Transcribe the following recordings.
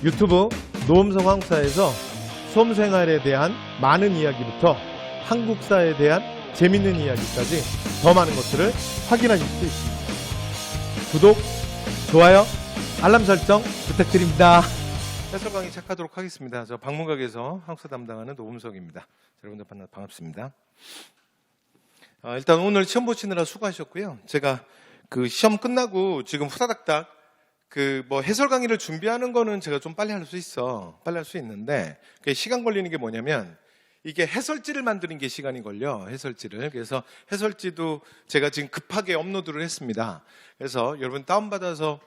유튜브 노음성 한국사에서 수험생활에 대한 많은 이야기부터 한국사에 대한 재밌는 이야기까지 더 많은 것들을 확인하실 수 있습니다. 구독, 좋아요, 알람 설정 부탁드립니다. 해설 강의 시작하도록 하겠습니다. 저 방문각에서 한국사 담당하는 노음석입니다. 여러분들 반갑습니다. 일단 오늘 시험 보시느라 수고하셨고요. 제가 그 시험 끝나고 지금 후다닥닥 해설 강의를 준비하는 거는 제가 좀 빨리 할 수 있어. 빨리 할 수 있는데, 시간 걸리는 게 뭐냐면, 이게 해설지를 만드는 게 시간이 걸려. 해설지를. 그래서 해설지도 제가 지금 급하게 업로드를 했습니다. 그래서 여러분 다운받아서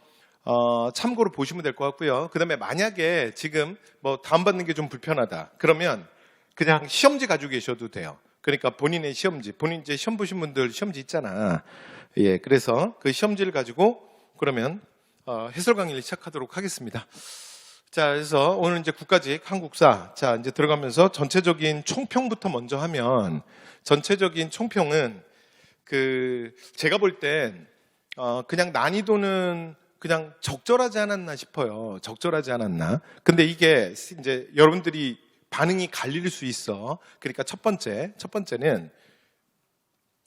참고로 보시면 될 것 같고요. 그 다음에 만약에 지금 다운받는 게 좀 불편하다. 그러면 그냥 시험지 가지고 계셔도 돼요. 그러니까 본인의 시험지, 본인 이제 시험 보신 분들 시험지 있잖아. 예, 그래서 그 시험지를 가지고 그러면 해설 강의를 시작하도록 하겠습니다. 자, 그래서 오늘 이제 국가직 한국사. 자, 이제 들어가면서 전체적인 총평부터 먼저 하면, 전체적인 총평은 제가 볼 땐 그냥 난이도는 그냥 적절하지 않았나 싶어요. 적절하지 않았나. 근데 이게 이제 여러분들이 반응이 갈릴 수 있어. 그러니까 첫 번째는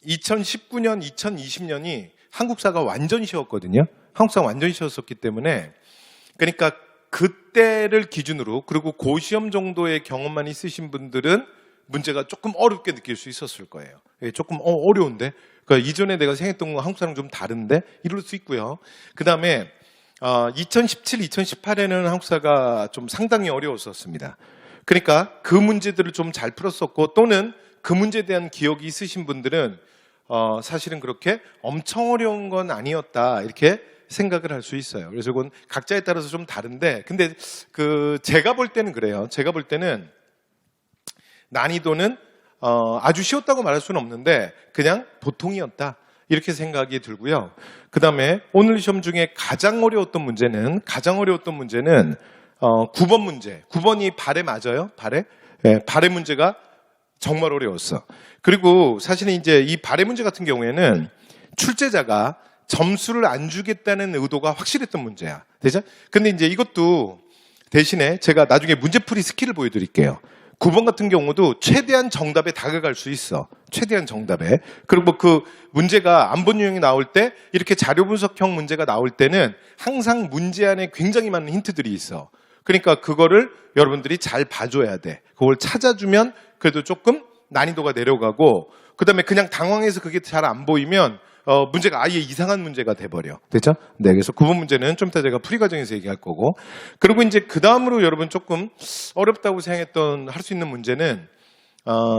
2019년, 2020년이 한국사가 완전 쉬웠거든요. 한국사가 완전 쉬웠었기 때문에, 그러니까 그때를 기준으로, 그리고 고시험 정도의 경험만 있으신 분들은 문제가 조금 어렵게 느낄 수 있었을 거예요. 조금 어려운데? 그러니까 이전에 내가 생각했던 거 한국사랑 좀 다른데? 이럴 수 있고요. 그 다음에 2017, 2018에는 한국사가 좀 상당히 어려웠었습니다. 그러니까 그 문제들을 좀 잘 풀었었고, 또는 그 문제에 대한 기억이 있으신 분들은 사실은 그렇게 엄청 어려운 건 아니었다, 이렇게 생각을 할 수 있어요. 그래서 그건 각자에 따라서 좀 다른데, 근데 제가 볼 때는 그래요. 제가 볼 때는 난이도는 아주 쉬웠다고 말할 수는 없는데 그냥 보통이었다, 이렇게 생각이 들고요. 그 다음에 오늘 시험 중에 가장 어려웠던 문제는 9번 문제. 9번이 발에 맞아요? 발에? 네, 발의 문제가 정말 어려웠어. 그리고 사실은 이제 이 발의 문제 같은 경우에는 출제자가 점수를 안 주겠다는 의도가 확실했던 문제야. 되죠? 근데 이제 이것도 대신에 제가 나중에 문제풀이 스킬을 보여드릴게요. 9번 같은 경우도 최대한 정답에 다가갈 수 있어. 최대한 정답에. 그리고 그 문제가 안본 유형이 나올 때, 이렇게 자료 분석형 문제가 나올 때는 항상 문제 안에 굉장히 많은 힌트들이 있어. 그러니까 그거를 여러분들이 잘 봐줘야 돼. 그걸 찾아주면 그래도 조금 난이도가 내려가고, 그 다음에 그냥 당황해서 그게 잘 안 보이면 문제가 아예 이상한 문제가 돼버려. 됐죠? 네, 그래서 9번 문제는 좀 이따 제가 풀이 과정에서 얘기할 거고. 그리고 이제 그 다음으로 여러분 조금 어렵다고 생각했던, 할 수 있는 문제는,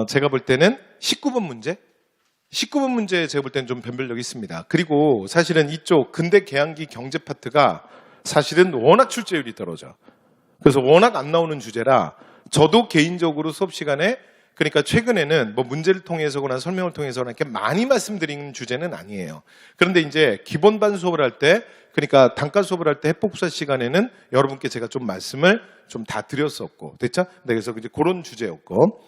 제가 볼 때는 19번 문제? 19번 문제 제가 볼 때는 좀 변별력이 있습니다. 그리고 사실은 이쪽 근대 개항기 경제 파트가 사실은 워낙 출제율이 떨어져. 그래서 워낙 안 나오는 주제라 저도 개인적으로 수업 시간에, 그러니까 최근에는 문제를 통해서거나 설명을 통해서나 이렇게 많이 말씀드리는 주제는 아니에요. 그런데 이제 기본반 수업을 할 때, 그러니까 단과 수업을 할 때 해법사 시간에는 여러분께 제가 좀 말씀을 좀 다 드렸었고, 됐죠? 네, 그래서 이제 그런 주제였고.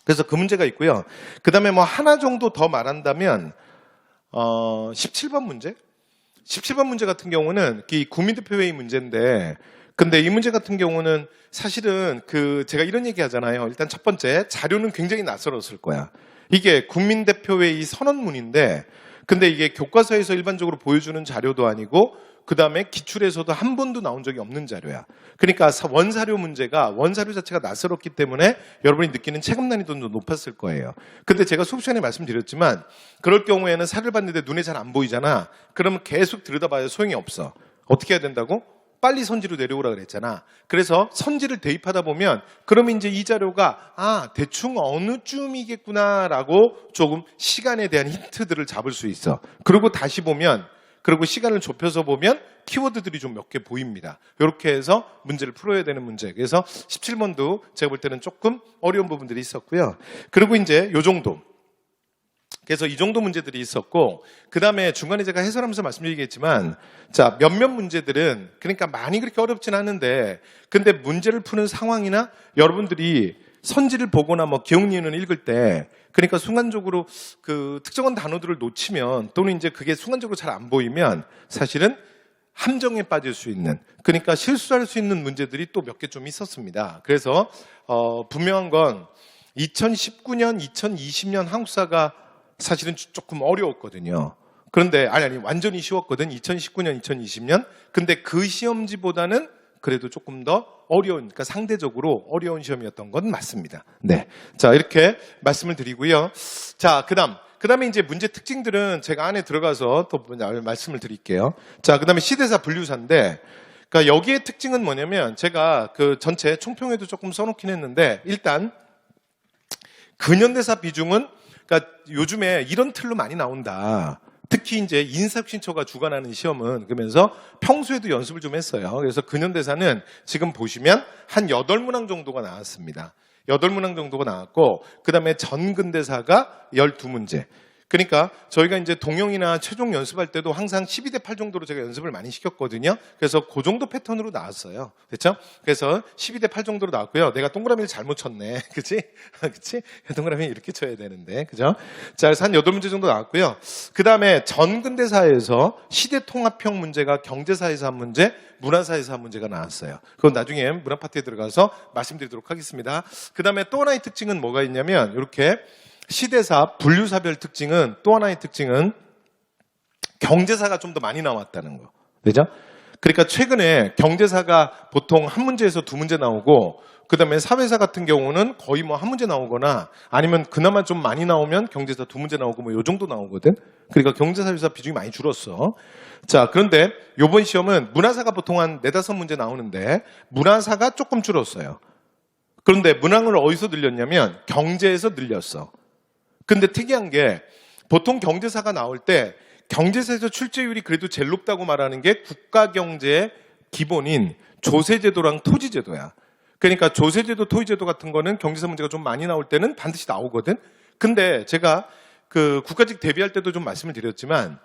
그래서 그 문제가 있고요. 그 다음에 하나 정도 더 말한다면, 17번 문제? 17번 문제 같은 경우는 이 국민대표회의 문제인데, 근데 이 문제 같은 경우는 사실은 제가 이런 얘기 하잖아요. 일단 첫 번째, 자료는 굉장히 낯설었을 거야. 이게 국민대표회의 선언문인데, 근데 이게 교과서에서 일반적으로 보여주는 자료도 아니고, 그 다음에 기출에서도 한 번도 나온 적이 없는 자료야. 그러니까 원사료 자체가 낯설었기 때문에 여러분이 느끼는 체감 난이도도 높았을 거예요. 근데 제가 수업 시간에 말씀드렸지만, 그럴 경우에는 사료를 봤는데 눈에 잘 안 보이잖아. 그러면 계속 들여다봐야 소용이 없어. 어떻게 해야 된다고? 빨리 선지로 내려오라 그랬잖아. 그래서 선지를 대입하다 보면, 그러면 이제 이 자료가 대충 어느 쯤이겠구나라고 조금 시간에 대한 힌트들을 잡을 수 있어. 그리고 다시 보면, 그리고 시간을 좁혀서 보면 키워드들이 좀 몇 개 보입니다. 이렇게 해서 문제를 풀어야 되는 문제. 그래서 17번도 제가 볼 때는 조금 어려운 부분들이 있었고요. 그리고 이제 요 정도. 그래서 이 정도 문제들이 있었고, 그 다음에 중간에 제가 해설하면서 말씀드리겠지만, 자, 몇몇 문제들은 그러니까 많이 그렇게 어렵진 않은데, 근데 문제를 푸는 상황이나 여러분들이 선지를 보거나 기억니은을 읽을 때, 그러니까 순간적으로 특정한 단어들을 놓치면, 또는 이제 그게 순간적으로 잘 안 보이면 사실은 함정에 빠질 수 있는, 그러니까 실수할 수 있는 문제들이 또 몇 개 좀 있었습니다. 그래서 분명한 건 2019년, 2020년 한국사가 사실은 조금 어려웠거든요. 그런데 아니 완전히 쉬웠거든. 2019년, 2020년. 근데 그 시험지보다는 그래도 조금 더 어려운, 그러니까 상대적으로 어려운 시험이었던 건 맞습니다. 네. 자, 이렇게 말씀을 드리고요. 자, 그다음에 이제 문제 특징들은 제가 안에 들어가서 또 말씀을 드릴게요. 자, 그다음에 시대사 분류사인데, 그러니까 여기의 특징은 뭐냐면 제가 그 전체 총평에도 조금 써놓긴 했는데, 일단 근현대사 비중은, 그러니까 요즘에 이런 틀로 많이 나온다. 특히 이제 인사혁신처가 주관하는 시험은, 그러면서 평소에도 연습을 좀 했어요. 그래서 근현대사는 지금 보시면 한 8문항 정도가 나왔습니다. 8문항 정도가 나왔고, 그 다음에 전근대사가 12문제. 그러니까 저희가 이제 동영이나 최종 연습할 때도 항상 12대 8 정도로 제가 연습을 많이 시켰거든요. 그래서 그 정도 패턴으로 나왔어요. 됐죠? 그래서 12대 8 정도로 나왔고요. 내가 동그라미를 잘못 쳤네. 그치? 그치? 동그라미 이렇게 쳐야 되는데. 그죠? 자, 그래서 한 8문제 정도 나왔고요. 그 다음에 전근대사에서 시대통합형 문제가 경제사에서 한 문제, 문화사에서 한 문제가 나왔어요. 그건 나중에 문화 파트에 들어가서 말씀드리도록 하겠습니다. 그 다음에 또 하나의 특징은 뭐가 있냐면, 이렇게 시대사 분류사별 특징은, 또 하나의 특징은 경제사가 좀 더 많이 나왔다는 거. 그죠? 그러니까 최근에 경제사가 보통 한 문제에서 2문제 나오고, 그 다음에 사회사 같은 경우는 거의 뭐 한 문제 나오거나, 아니면 그나마 좀 많이 나오면 경제사 2문제 나오고 뭐 요 정도 나오거든. 그러니까 경제사회사 비중이 많이 줄었어. 자, 그런데 요번 시험은 문화사가 보통 한 4-5문제 나오는데 문화사가 조금 줄었어요. 그런데 문항을 어디서 늘렸냐면 경제에서 늘렸어. 근데 특이한 게, 보통 경제사가 나올 때 경제사에서 출제율이 그래도 제일 높다고 말하는 게 국가경제의 기본인 조세제도랑 토지제도야. 그러니까 조세제도, 토지제도 같은 거는 경제사 문제가 좀 많이 나올 때는 반드시 나오거든. 근데 제가 그 국가직 대비할 때도 좀 말씀을 드렸지만,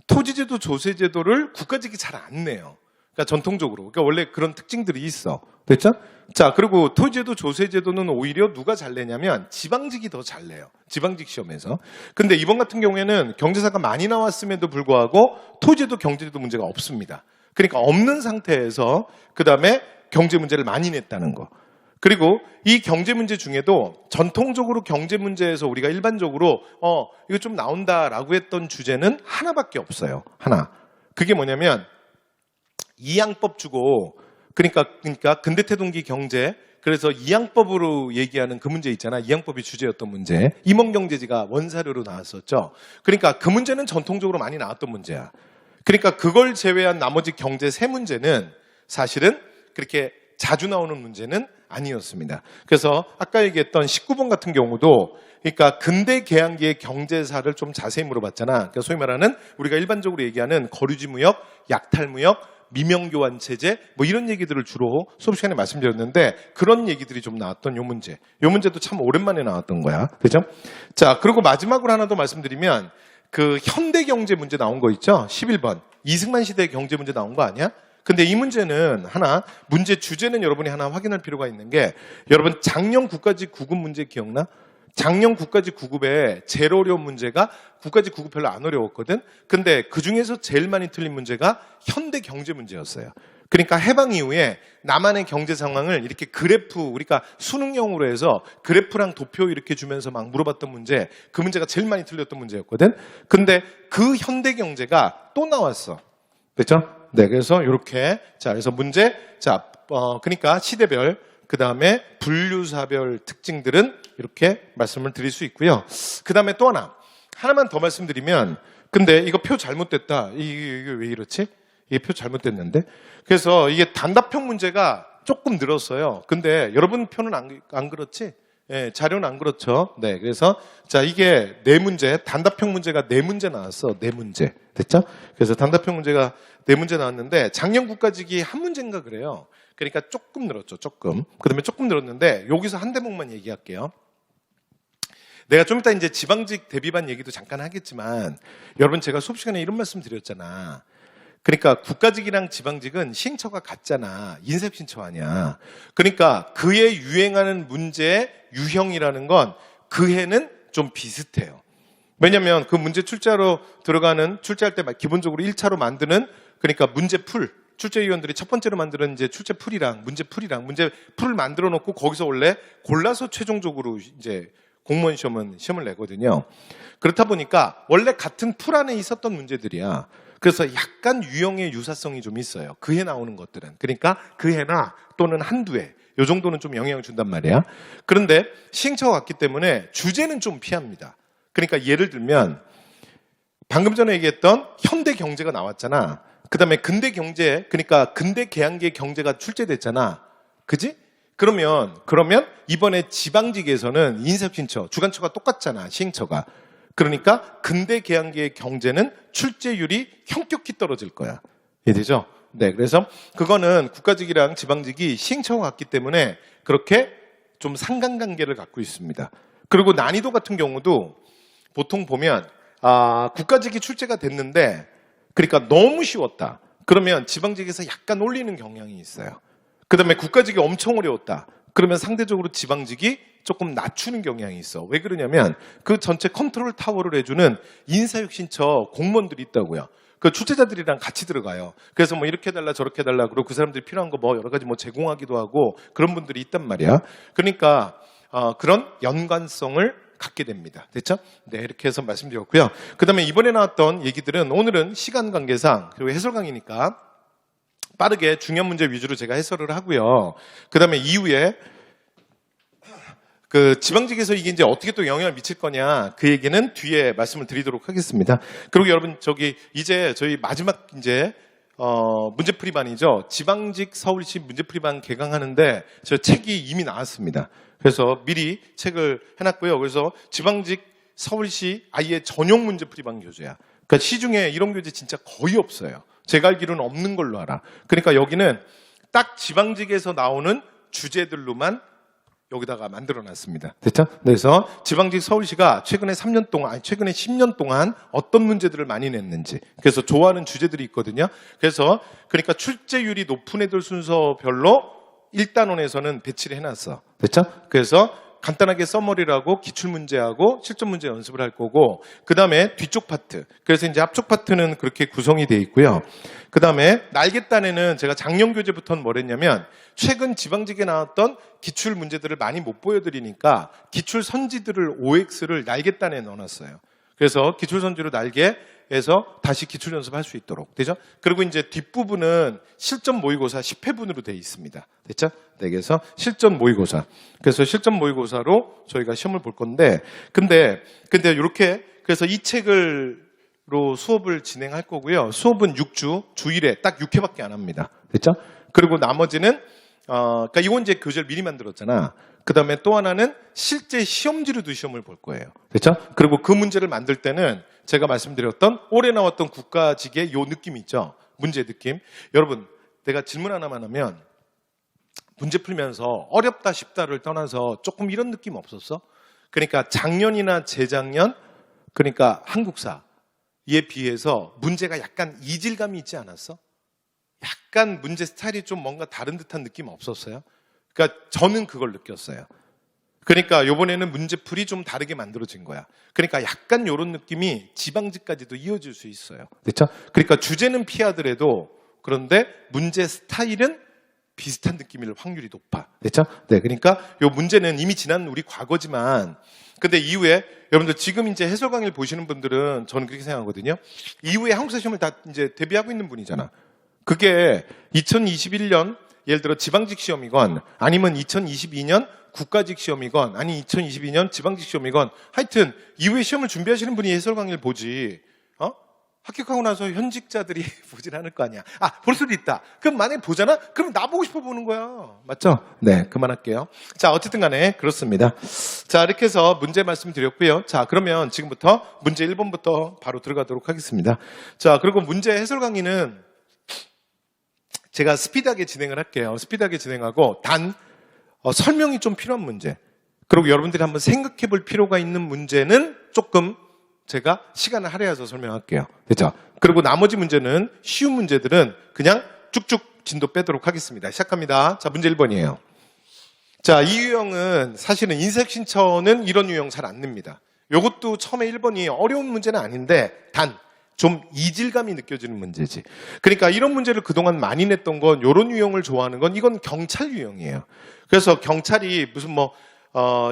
토지제도, 조세제도를 국가직이 잘 안 내요. 그러니까 전통적으로. 그러니까 원래 그런 특징들이 있어. 됐죠? 자, 그리고 토지제도, 조세제도는 오히려 누가 잘 내냐면 지방직이 더 잘 내요. 지방직 시험에서. 근데 이번 같은 경우에는 경제사가 많이 나왔음에도 불구하고 토지제도, 경제제도 문제가 없습니다. 그러니까 없는 상태에서 그 다음에 경제 문제를 많이 냈다는 거. 그리고 이 경제 문제 중에도 전통적으로 경제 문제에서 우리가 일반적으로 이거 좀 나온다라고 했던 주제는 하나밖에 없어요. 하나. 그게 뭐냐면 이양법 주고, 그러니까 근대태동기 경제, 그래서 이양법으로 얘기하는 그 문제 있잖아. 이양법이 주제였던 문제. 임원경제지가 원사료로 나왔었죠. 그러니까 그 문제는 전통적으로 많이 나왔던 문제야. 그러니까 그걸 제외한 나머지 경제 3문제는 사실은 그렇게 자주 나오는 문제는 아니었습니다. 그래서 아까 얘기했던 19번 같은 경우도, 그러니까 근대 개항기의 경제사를 좀 자세히 물어봤잖아. 그러니까 소위 말하는 우리가 일반적으로 얘기하는 거류지 무역, 약탈 무역, 미명교환 체제, 뭐 이런 얘기들을 주로 수업 시간에 말씀드렸는데, 그런 얘기들이 좀 나왔던 요 문제. 요 문제도 참 오랜만에 나왔던 거야. 그죠? 자, 그리고 마지막으로 하나 더 말씀드리면, 그 현대 경제 문제 나온 거 있죠? 11번. 이승만 시대 경제 문제 나온 거 아니야? 근데 이 문제는 하나, 문제 주제는 여러분이 하나 확인할 필요가 있는 게, 여러분 작년 국가직 9급 문제 기억나? 작년 국가직 9급에 제일 어려운 문제가, 국가직 9급 별로 안 어려웠거든? 근데 그 중에서 제일 많이 틀린 문제가 현대 경제 문제였어요. 그러니까 해방 이후에 남한의 경제 상황을 이렇게 그래프, 우리가 수능형으로 해서 그래프랑 도표 이렇게 주면서 막 물어봤던 문제, 그 문제가 제일 많이 틀렸던 문제였거든? 근데 그 현대 경제가 또 나왔어. 그렇죠? 네, 그래서 이렇게, 자, 그래서 문제, 자, 그러니까 시대별, 그 다음에 분류사별 특징들은 이렇게 말씀을 드릴 수 있고요. 그 다음에 또 하나만 더 말씀드리면, 근데 이거 표 잘못됐다. 이게 왜 이렇지? 이게 표 잘못됐는데? 그래서 이게 단답형 문제가 조금 늘었어요. 근데 여러분 표는 안 그렇지? 예, 자료는 안 그렇죠. 네, 그래서 자, 이게 4문제, 단답형 문제가 4문제 나왔어. 4문제. 됐죠? 그래서 단답형 문제가 4문제 나왔는데 작년 국가직이 1문제인가 그래요. 그러니까 조금 늘었죠. 조금. 그다음에 조금 늘었는데 여기서 한 대목만 얘기할게요. 내가 좀 이따 이제 지방직 대비반 얘기도 잠깐 하겠지만, 여러분 제가 수업 시간에 이런 말씀 드렸잖아. 그러니까 국가직이랑 지방직은 시행처가 같잖아. 인쇄신처 아니야. 그러니까 그에 유행하는 문제의 유형이라는 건 그 해는 좀 비슷해요. 왜냐면 그 문제 출제할 때 기본적으로 1차로 만드는 그러니까 문제풀. 출제위원들이 첫 번째로 만드는 이제 출제풀이랑 문제풀을 만들어 놓고 거기서 원래 골라서 최종적으로 이제 공무원 시험을 내거든요. 그렇다 보니까 원래 같은 풀 안에 있었던 문제들이야. 그래서 약간 유형의 유사성이 좀 있어요. 그 해 나오는 것들은. 그러니까 그 해나 또는 한두 해. 요 정도는 좀 영향을 준단 말이야. 그런데 시행착오가 왔기 때문에 주제는 좀 피합니다. 그러니까 예를 들면 방금 전에 얘기했던 현대 경제가 나왔잖아. 그 다음에 근대 경제, 그러니까 근대 계양계 경제가 출제됐잖아. 그지? 그러면 이번에 지방직에서는 인사혁신처, 주관처가 똑같잖아. 시행처가. 그러니까 근대 계양계의 경제는 출제율이 현격히 떨어질 거야. 이해되죠? 네, 그래서 그거는 국가직이랑 지방직이 시행처가 같기 때문에 그렇게 좀 상관관계를 갖고 있습니다. 그리고 난이도 같은 경우도 보통 보면 국가직이 출제가 됐는데 그러니까 너무 쉬웠다. 그러면 지방직에서 약간 올리는 경향이 있어요. 그 다음에 국가직이 엄청 어려웠다. 그러면 상대적으로 지방직이 조금 낮추는 경향이 있어. 왜 그러냐면 그 전체 컨트롤 타워를 해주는 인사혁신처 공무원들이 있다고요. 그 출제자들이랑 같이 들어가요. 그래서 뭐 이렇게 해달라 저렇게 해달라 그리고 그 사람들이 필요한 거 뭐 여러 가지 뭐 제공하기도 하고 그런 분들이 있단 말이야. 그러니까 그런 연관성을 갖게 됩니다. 됐죠? 네, 이렇게 해서 말씀드렸고요. 그 다음에 이번에 나왔던 얘기들은 오늘은 시간 관계상 그리고 해설 강의니까 빠르게 중요한 문제 위주로 제가 해설을 하고요. 그 다음에 이후에 그 지방직에서 이게 이제 어떻게 또 영향을 미칠 거냐 그 얘기는 뒤에 말씀을 드리도록 하겠습니다. 그리고 여러분 이제 저희 마지막 이제 문제풀이반이죠. 지방직 서울시 문제풀이반 개강하는데 저 책이 이미 나왔습니다. 그래서 미리 책을 해놨고요. 그래서 지방직 서울시 아예 전용 문제풀이반 교재야. 그러니까 시중에 이런 교재 진짜 거의 없어요. 제가 알기로는 없는 걸로 알아. 그러니까 여기는 딱 지방직에서 나오는 주제들로만 여기다가 만들어놨습니다. 됐죠? 그래서 지방직 서울시가 최근에 10년 동안 어떤 문제들을 많이 냈는지, 그래서 좋아하는 주제들이 있거든요. 그래서 그러니까 출제율이 높은 애들 순서별로 1단원에서는 배치를 해놨어. 됐죠? 그래서 간단하게 써머리라고 기출문제하고 실전문제 연습을 할 거고, 그 다음에 뒤쪽 파트. 그래서 이제 앞쪽 파트는 그렇게 구성이 되어 있고요. 그 다음에 날개단에는 제가 작년 교재부터는 뭘 했냐면, 최근 지방직에 나왔던 기출 문제들을 많이 못 보여드리니까 기출 선지들을 OX를 날개단에 넣어놨어요. 그래서 기출 선지로 날개에서 다시 기출 연습할 수 있도록. 되죠? 그리고 이제 뒷부분은 실전 모의고사 10회분으로 되어 있습니다. 됐죠? 네, 그래서 실전 모의고사. 그래서 실전 모의고사로 저희가 시험을 볼 건데, 근데 이렇게, 그래서 이 책으로 수업을 진행할 거고요. 수업은 6주, 주일에 딱 6회밖에 안 합니다. 됐죠? 그리고 나머지는, 그러니까 이건 이제 교재를 미리 만들었잖아. 그 다음에 또 하나는 실제 시험지로도 시험을 볼 거예요. 됐죠? 그리고 그 문제를 만들 때는 제가 말씀드렸던 올해 나왔던 국가직의 요 느낌 있죠? 문제 느낌. 여러분, 내가 질문 하나만 하면 문제 풀면서 어렵다 쉽다를 떠나서 조금 이런 느낌 없었어? 그러니까 작년이나 재작년, 그러니까 한국사에 비해서 문제가 약간 이질감이 있지 않았어? 약간 문제 스타일이 좀 뭔가 다른 듯한 느낌 없었어요? 그러니까 저는 그걸 느꼈어요. 그러니까 이번에는 문제풀이 좀 다르게 만들어진 거야. 그러니까 약간 이런 느낌이 지방직까지도 이어질 수 있어요. 그렇죠? 그러니까 주제는 피하더라도 그런데 문제 스타일은 비슷한 느낌일 확률이 높아. 됐죠? 네, 그러니까 이 문제는 이미 지난 우리 과거지만, 근데 이후에 여러분들 지금 이제 해설 강의를 보시는 분들은 저는 그렇게 생각하거든요. 이후에 한국사 시험을 다 이제 대비하고 있는 분이잖아. 그게 2021년 예를 들어 지방직 시험이건 아니면 2022년 국가직 시험이건 아니 2022년 지방직 시험이건 하여튼 이후에 시험을 준비하시는 분이 해설 강의를 보지. 합격하고 나서 현직자들이 보진 않을 거 아니야. 볼 수도 있다. 그럼 만약에 보잖아? 그럼 나보고 싶어 보는 거야. 맞죠? 네, 그만할게요. 자, 어쨌든 간에 그렇습니다. 자, 이렇게 해서 문제 말씀드렸고요. 자, 그러면 지금부터 문제 1번부터 바로 들어가도록 하겠습니다. 자, 그리고 문제 해설 강의는 제가 스피드하게 진행을 할게요. 스피드하게 진행하고 설명이 좀 필요한 문제. 그리고 여러분들이 한번 생각해 볼 필요가 있는 문제는 조금 제가 시간을 할애해서 설명할게요. 됐죠? 그리고 나머지 문제는 쉬운 문제들은 그냥 쭉쭉 진도 빼도록 하겠습니다. 시작합니다. 자, 문제 1번이에요. 자, 이 유형은 사실은 인사혁신처는 이런 유형 잘 안 냅니다. 요것도 처음에 1번이 어려운 문제는 아닌데 좀 이질감이 느껴지는 문제지. 그러니까 이런 문제를 그동안 많이 냈던 건 이런 유형을 좋아하는 건 이건 경찰 유형이에요. 그래서 경찰이 무슨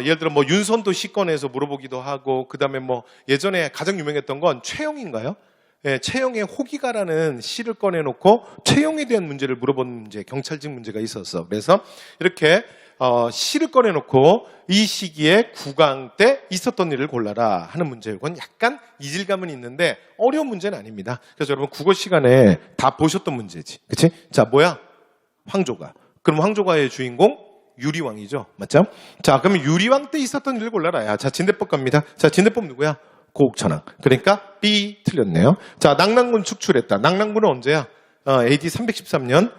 예를 들어 윤선도 시건에서 물어보기도 하고 그다음에 예전에 가장 유명했던 건 최영인가요? 예, 최영의 호기가라는 시를 꺼내놓고 최영에 대한 문제를 물어본 문제, 경찰직 문제가 있었어. 그래서 이렇게 시를 꺼내놓고 이 시기에 국왕 때 있었던 일을 골라라 하는 문제예요. 그건 약간 이질감은 있는데 어려운 문제는 아닙니다. 그래서 여러분 국어 시간에 다 보셨던 문제지. 그치? 자, 뭐야? 황조가. 그럼 황조가의 주인공? 유리왕이죠. 맞죠? 자, 그러면 유리왕 때 있었던 일을 골라라. 야, 자, 진대법 갑니다. 자, 진대법 누구야? 고국천왕. 그러니까 B 틀렸네요. 자, 낙랑군 축출했다. 낙랑군은 언제야? AD 313년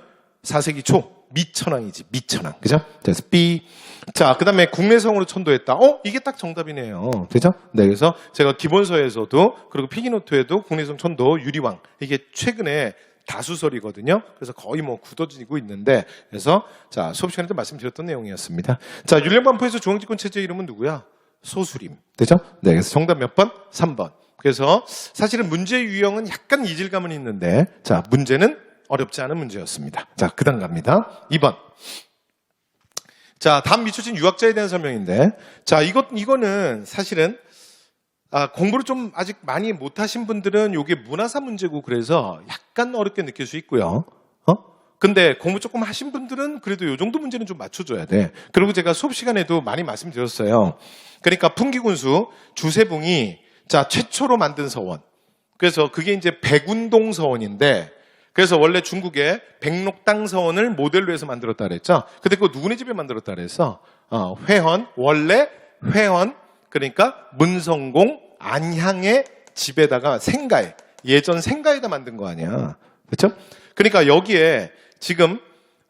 4세기 초. 미천왕이지. 미천왕. 그죠? 그래서 B. 자, 그 다음에 국내성으로 천도했다. 이게 딱 정답이네요. 되죠? 네, 그래서 제가 기본서에서도 그리고 필기노트에도 국내성 천도 유리왕. 이게 최근에 다수설이거든요. 그래서 거의 굳어지고 있는데, 그래서 자, 수업 시간에도 말씀드렸던 내용이었습니다. 자, 율령반포에서 중앙집권 체제 이름은 누구야? 소수림. 되죠? 네, 그래서 정답 몇 번? 3번. 그래서 사실은 문제 유형은 약간 이질감은 있는데, 자, 문제는 어렵지 않은 문제였습니다. 자, 그 다음 갑니다. 2번. 자, 다음 미쳐진 유학자에 대한 설명인데, 자, 이거는 사실은 공부를 좀 아직 많이 못하신 분들은 이게 문화사 문제고 그래서 약간 어렵게 느낄 수 있고요. 근데 공부 조금 하신 분들은 그래도 이 정도 문제는 좀 맞춰줘야 돼. 그리고 제가 수업 시간에도 많이 말씀드렸어요. 그러니까 풍기군수 주세붕이 자, 최초로 만든 서원. 그래서 그게 이제 백운동 서원인데, 그래서 원래 중국의 백록당 서원을 모델로 해서 만들었다 그랬죠. 근데 그거 누구네 집에 만들었다 그랬어? 회헌, 원래 회헌, 그러니까 문성공 안향의 집에다가 생가에, 예전 생가에다 만든 거 아니야. 그렇죠? 그러니까 여기에 지금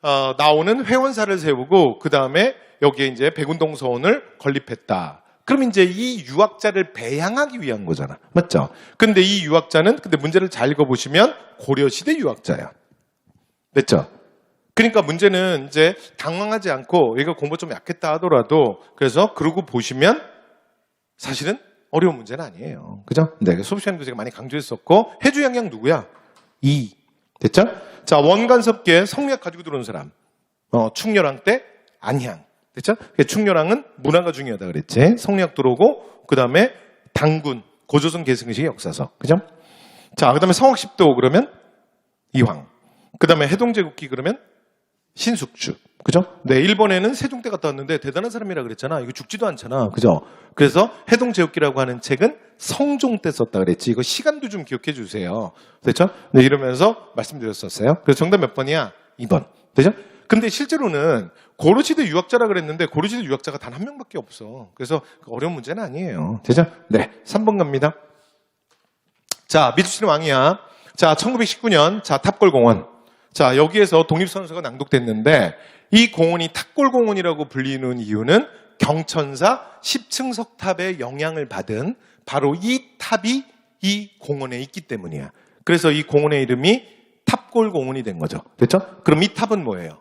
나오는 회원사를 세우고 그 다음에 여기에 이제 백운동 서원을 건립했다. 그럼 이제 이 유학자를 배양하기 위한 거잖아. 맞죠? 근데 이 유학자는 근데 문제를 잘 읽어보시면 고려시대 유학자야. 됐죠? 그러니까 문제는 이제 당황하지 않고 얘가 공부 좀 약했다 하더라도 그래서 그러고 보시면 사실은 어려운 문제는 아니에요. 그죠? 네, 수업 시간에도 제가 많이 강조했었고 해주양양 누구야? 이. 됐죠? 자, 원간섭계 성리학 가지고 들어온 사람. 충렬왕 때 안향. 됐죠? 충렬왕은 문화가 중요하다 그랬지. 성리학 들어오고 그 다음에 당군 고조선 계승식의 역사서. 그죠? 자, 그 다음에 성학십도 그러면 이황. 그 다음에 해동제국기 그러면 신숙주. 그죠? 네, 일본에는 세종대 갔다 왔는데 대단한 사람이라 그랬잖아. 이거 죽지도 않잖아. 그죠? 그래서 해동제국기라고 하는 책은 성종 때 썼다 그랬지. 이거 시간도 좀 기억해 주세요. 됐죠? 네, 이러면서 말씀드렸었어요. 그래서 정답 몇 번이야? 2번. 되죠? 근데 실제로는 고려시대 유학자라 그랬는데 고려시대 유학자가 단 한 명밖에 없어. 그래서 어려운 문제는 아니에요. 되죠? 네, 3번 갑니다. 자, 미주씨는 왕이야. 자, 1919년 자, 탑골공원. 자, 여기에서 독립선서가 낭독됐는데 이 공원이 탑골공원이라고 불리는 이유는 경천사 10층 석탑의 영향을 받은 바로 이 탑이 이 공원에 있기 때문이야. 그래서 이 공원의 이름이 탑골공원이 된 거죠. 됐죠? 그럼 이 탑은 뭐예요?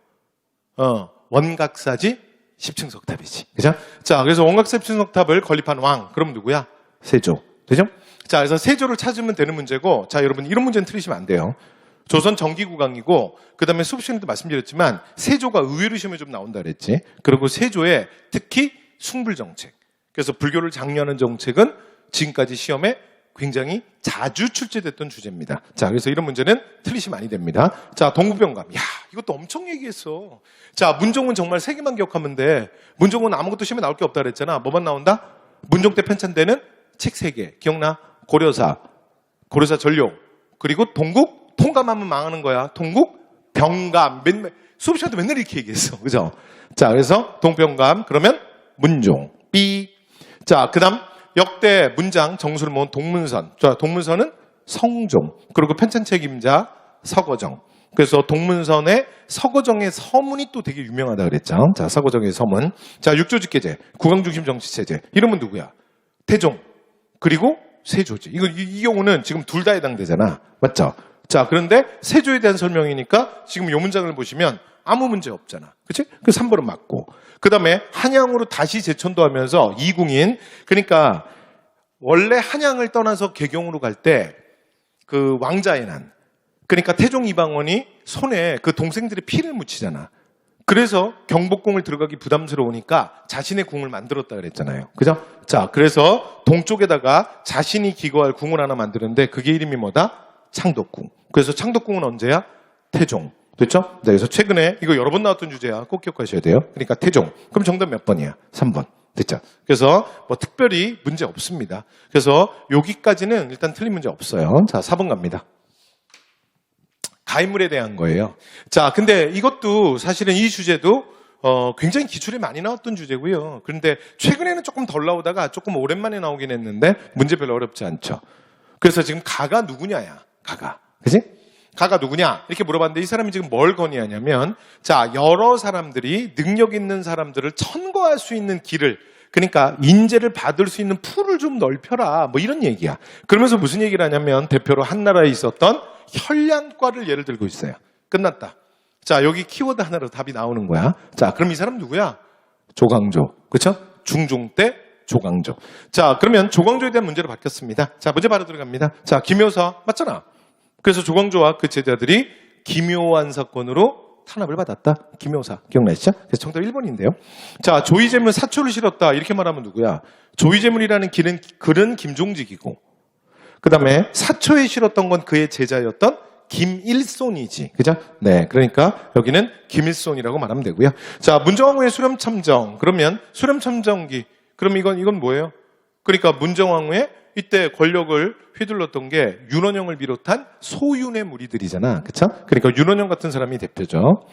원각사지 10층 석탑이지. 그죠? 자, 그래서 원각사 10층 석탑을 건립한 왕. 그럼 누구야? 세조. 되죠? 자, 그래서 세조를 찾으면 되는 문제고, 자, 여러분 이런 문제는 틀리시면 안 돼요. 조선 정기국왕이고 그 다음에 수업 시간에도 말씀드렸지만 세조가 의외로 시험에 좀 나온다 그랬지. 그리고 세조의 특히 숭불정책. 그래서 불교를 장려하는 정책은 지금까지 시험에 굉장히 자주 출제됐던 주제입니다. 자, 그래서 이런 문제는 틀리시면 아니 됩니다. 자, 동국병감. 야, 이것도 엄청 얘기했어. 자, 문종은 정말 세 개만 기억하면 돼. 문종은 아무것도 시험에 나올 게 없다 그랬잖아. 뭐만 나온다? 문종 때 편찬되는 책 3개. 기억나? 고려사 전룡. 그리고 동국, 통감하면 망하는 거야. 동국, 병감. 수업 시간도 맨날 이렇게 얘기했어. 그죠? 자, 그래서 동병감. 그러면 문종. B. 자, 그 다음. 역대 문장 정수를 모은 동문선. 자, 동문선은 성종. 그리고 편찬 책임자 서거정. 그래서 동문선의 서거정의 서문이 또 되게 유명하다 그랬죠. 자, 서거정의 서문. 자, 육조직계제, 국왕중심 정치체제. 이름은 누구야? 태종. 그리고 세조지. 이 경우는 지금 둘 다 해당되잖아. 맞죠? 자, 그런데 세조에 대한 설명이니까 지금 이 문장을 보시면 아무 문제 없잖아. 그치? 그 3번은 맞고. 그 다음에 한양으로 다시 재천도하면서 이궁인. 그러니까 원래 한양을 떠나서 개경으로 갈 때 그 왕자의 난. 그러니까 태종 이방원이 손에 그 동생들의 피를 묻히잖아. 그래서 경복궁을 들어가기 부담스러우니까 자신의 궁을 만들었다 그랬잖아요. 그죠? 자, 그래서 동쪽에다가 자신이 기거할 궁을 하나 만드는데 그게 이름이 뭐다? 창덕궁. 그래서 창덕궁은 언제야? 태종. 됐죠? 네, 그래서 최근에 이거 여러 번 나왔던 주제야. 꼭 기억하셔야 돼요. 그러니까 태종. 그럼 정답 몇 번이야? 3번. 됐죠? 그래서 뭐 특별히 문제 없습니다. 그래서 여기까지는 일단 틀린 문제 없어요. 자, 4번 갑니다. 가인물에 대한 거예요. 자, 근데 이것도 사실은 이 주제도 굉장히 기출에 많이 나왔던 주제고요. 그런데 최근에는 조금 덜 나오다가 조금 오랜만에 나오긴 했는데 문제 별로 어렵지 않죠. 그래서 지금 가가 누구냐야. 가가. 그지? 가가 누구냐? 이렇게 물어봤는데 이 사람이 지금 뭘 건의하냐면 자, 여러 사람들이 능력 있는 사람들을 천거할 수 있는 길을 그러니까 인재를 받을 수 있는 풀을 좀 넓혀라. 뭐 이런 얘기야. 그러면서 무슨 얘기를 하냐면 대표로 한나라에 있었던 혈량과를 예를 들고 있어요. 끝났다. 자, 여기 키워드 하나로 답이 나오는 거야. 자, 그럼 이 사람 누구야? 조광조. 그렇죠? 중종 때 조광조. 자, 그러면 조광조에 대한 문제로 바뀌었습니다. 자, 문제 바로 들어갑니다. 자, 김효사 맞잖아. 그래서 조광조와 그 제자들이 기묘한 사건으로 탄압을 받았다. 김효사. 기억나시죠? 그래서 정답 1번인데요. 자, 조이제문 사초를 실었다. 이렇게 말하면 누구야? 조이제문이라는 글은 김종직이고 그 다음에 사초에 실었던 건 그의 제자였던 김일손이지. 그죠? 네. 그러니까 여기는 김일손이라고 말하면 되고요. 자, 문정왕후의 수렴참정. 그러면 수렴참정기. 그럼 이건 뭐예요? 그러니까 문정왕후의 이때 권력을 휘둘렀던 게 윤원영을 비롯한 소윤의 무리들이잖아. 그쵸? 그러니까 윤원영 같은 사람이 대표죠.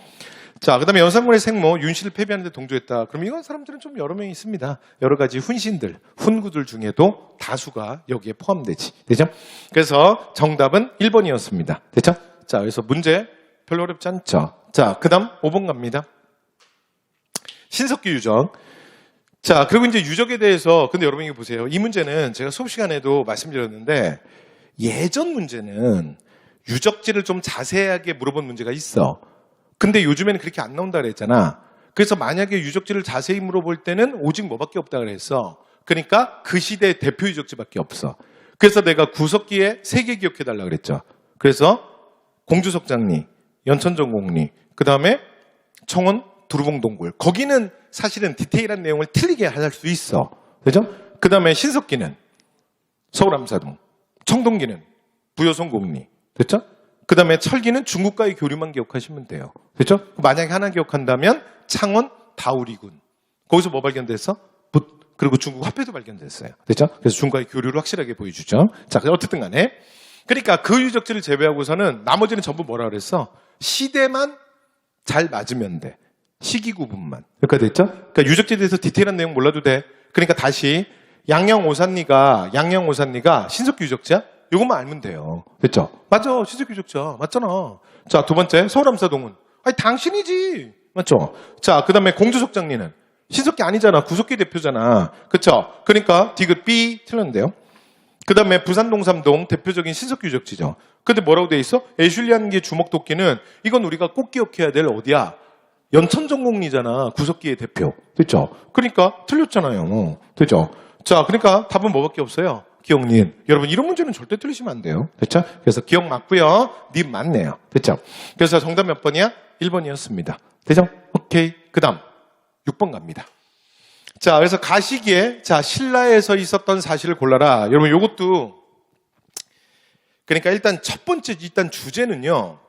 자, 그 다음에 연산군의 생모 윤씨를 패배하는 데 동조했다. 그럼 이건 사람들은 좀 여러 명이 있습니다. 여러 가지 훈신들, 훈구들 중에도 다수가 여기에 포함되지. 되죠? 그래서 정답은 1번이었습니다. 됐죠? 자, 그래서 문제 별로 어렵지 않죠? 자, 그 다음 5번 갑니다. 신석기 유적. 자, 그리고 이제 유적에 대해서, 근데 여러분 이거 보세요. 이 문제는 제가 수업 시간에도 말씀드렸는데, 예전 문제는 유적지를 좀 자세하게 물어본 문제가 있어. 근데 요즘에는 그렇게 안 나온다 그랬잖아. 그래서 만약에 유적지를 자세히 물어볼 때는 오직 뭐밖에 없다 그랬어. 그러니까 그 시대의 대표 유적지밖에 없어. 그래서 내가 구석기에 3개 기억해달라 그랬죠. 그래서 공주석장리, 연천정공리, 그 다음에 청원 두루봉동굴. 거기는 사실은 디테일한 내용을 틀리게 할 수 있어. 그죠? 그 다음에 신석기는 서울암사동, 청동기는 부여성공리. 됐죠? 그 다음에 철기는 중국과의 교류만 기억하시면 돼요. 그렇죠? 만약에 하나 기억한다면 창원 다우리군. 거기서 뭐 발견됐어? 붓. 그리고 중국 화폐도 발견됐어요. 그렇죠? 그래서 중국과의 교류를 확실하게 보여주죠. 자, 어쨌든 간에. 그러니까 그 유적지를 제외하고서는 나머지는 전부 뭐라 그랬어? 시대만 잘 맞으면 돼. 시기 구분만. 그러니까 됐죠? 그러니까 유적지에 대해서 디테일한 내용 몰라도 돼. 그러니까 다시 양양오산리가 신석기 유적지야? 이것만 알면 돼요. 됐죠? 맞아. 신석기 유적지야. 맞잖아. 자, 두 번째 서울암사동은 아니 당신이지. 맞죠? 자, 그 다음에 공주석장리는 신석기 아니잖아. 구석기 대표잖아. 그쵸? 그러니까 디귿 B 틀렸는데요. 그 다음에 부산동삼동 대표적인 신석기 유적지죠. 근데 뭐라고 돼 있어? 애슐리안기 주먹도끼는 이건 우리가 꼭 기억해야 될 어디야? 연천정공리잖아. 구석기의 대표. 됐죠? 그러니까 틀렸잖아요. 됐죠? 자, 그러니까 답은 뭐밖에 없어요? 기억니은. 여러분 이런 문제는 절대 틀리시면 안 돼요. 됐죠? 그래서 기억 맞고요. 니은 맞네요. 됐죠? 그래서 정답 몇 번이야? 1번이었습니다. 됐죠? 오케이. 그 다음 6번 갑니다. 자, 그래서 가시기에 자 신라에서 있었던 사실을 골라라. 여러분 요것도 그러니까 일단 첫 번째 일단 주제는요.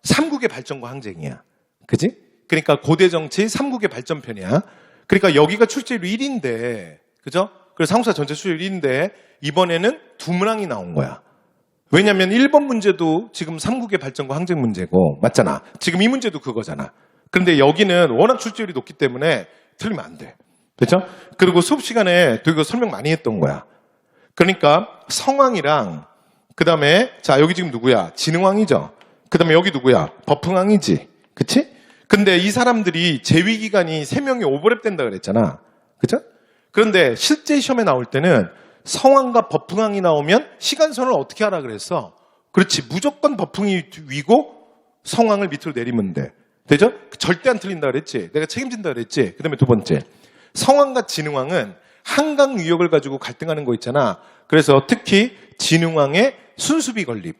삼국의 발전과 항쟁이야. 그지? 그러니까 고대 정치 삼국의 발전편이야. 그러니까 여기가 출제율 1인데 그죠? 그래서 한국사 전체 출제율 1인데 이번에는 두 문항이 나온 거야. 왜냐면 1번 문제도 지금 삼국의 발전과 항쟁 문제고 맞잖아. 지금 이 문제도 그거잖아. 그런데 여기는 워낙 출제율이 높기 때문에 틀리면 안 돼. 그렇죠? 그리고 수업 시간에 또 이거 설명 많이 했던 거야. 그러니까 성왕이랑 그 다음에 자 여기 지금 누구야? 진흥왕이죠. 그 다음에 여기 누구야? 버풍왕이지. 그치? 근데 이 사람들이 재위기간이 3명이 오버랩 된다 그랬잖아. 그죠? 그런데 실제 시험에 나올 때는 성왕과 버풍왕이 나오면 시간선을 어떻게 하라 그랬어? 그렇지. 무조건 버풍이 위고 성왕을 밑으로 내리면 돼. 되죠? 절대 안 틀린다 그랬지. 내가 책임진다 그랬지. 그 다음에 두 번째. 성왕과 진흥왕은 한강 유역을 가지고 갈등하는 거 있잖아. 그래서 특히 진흥왕의 순수비 건립.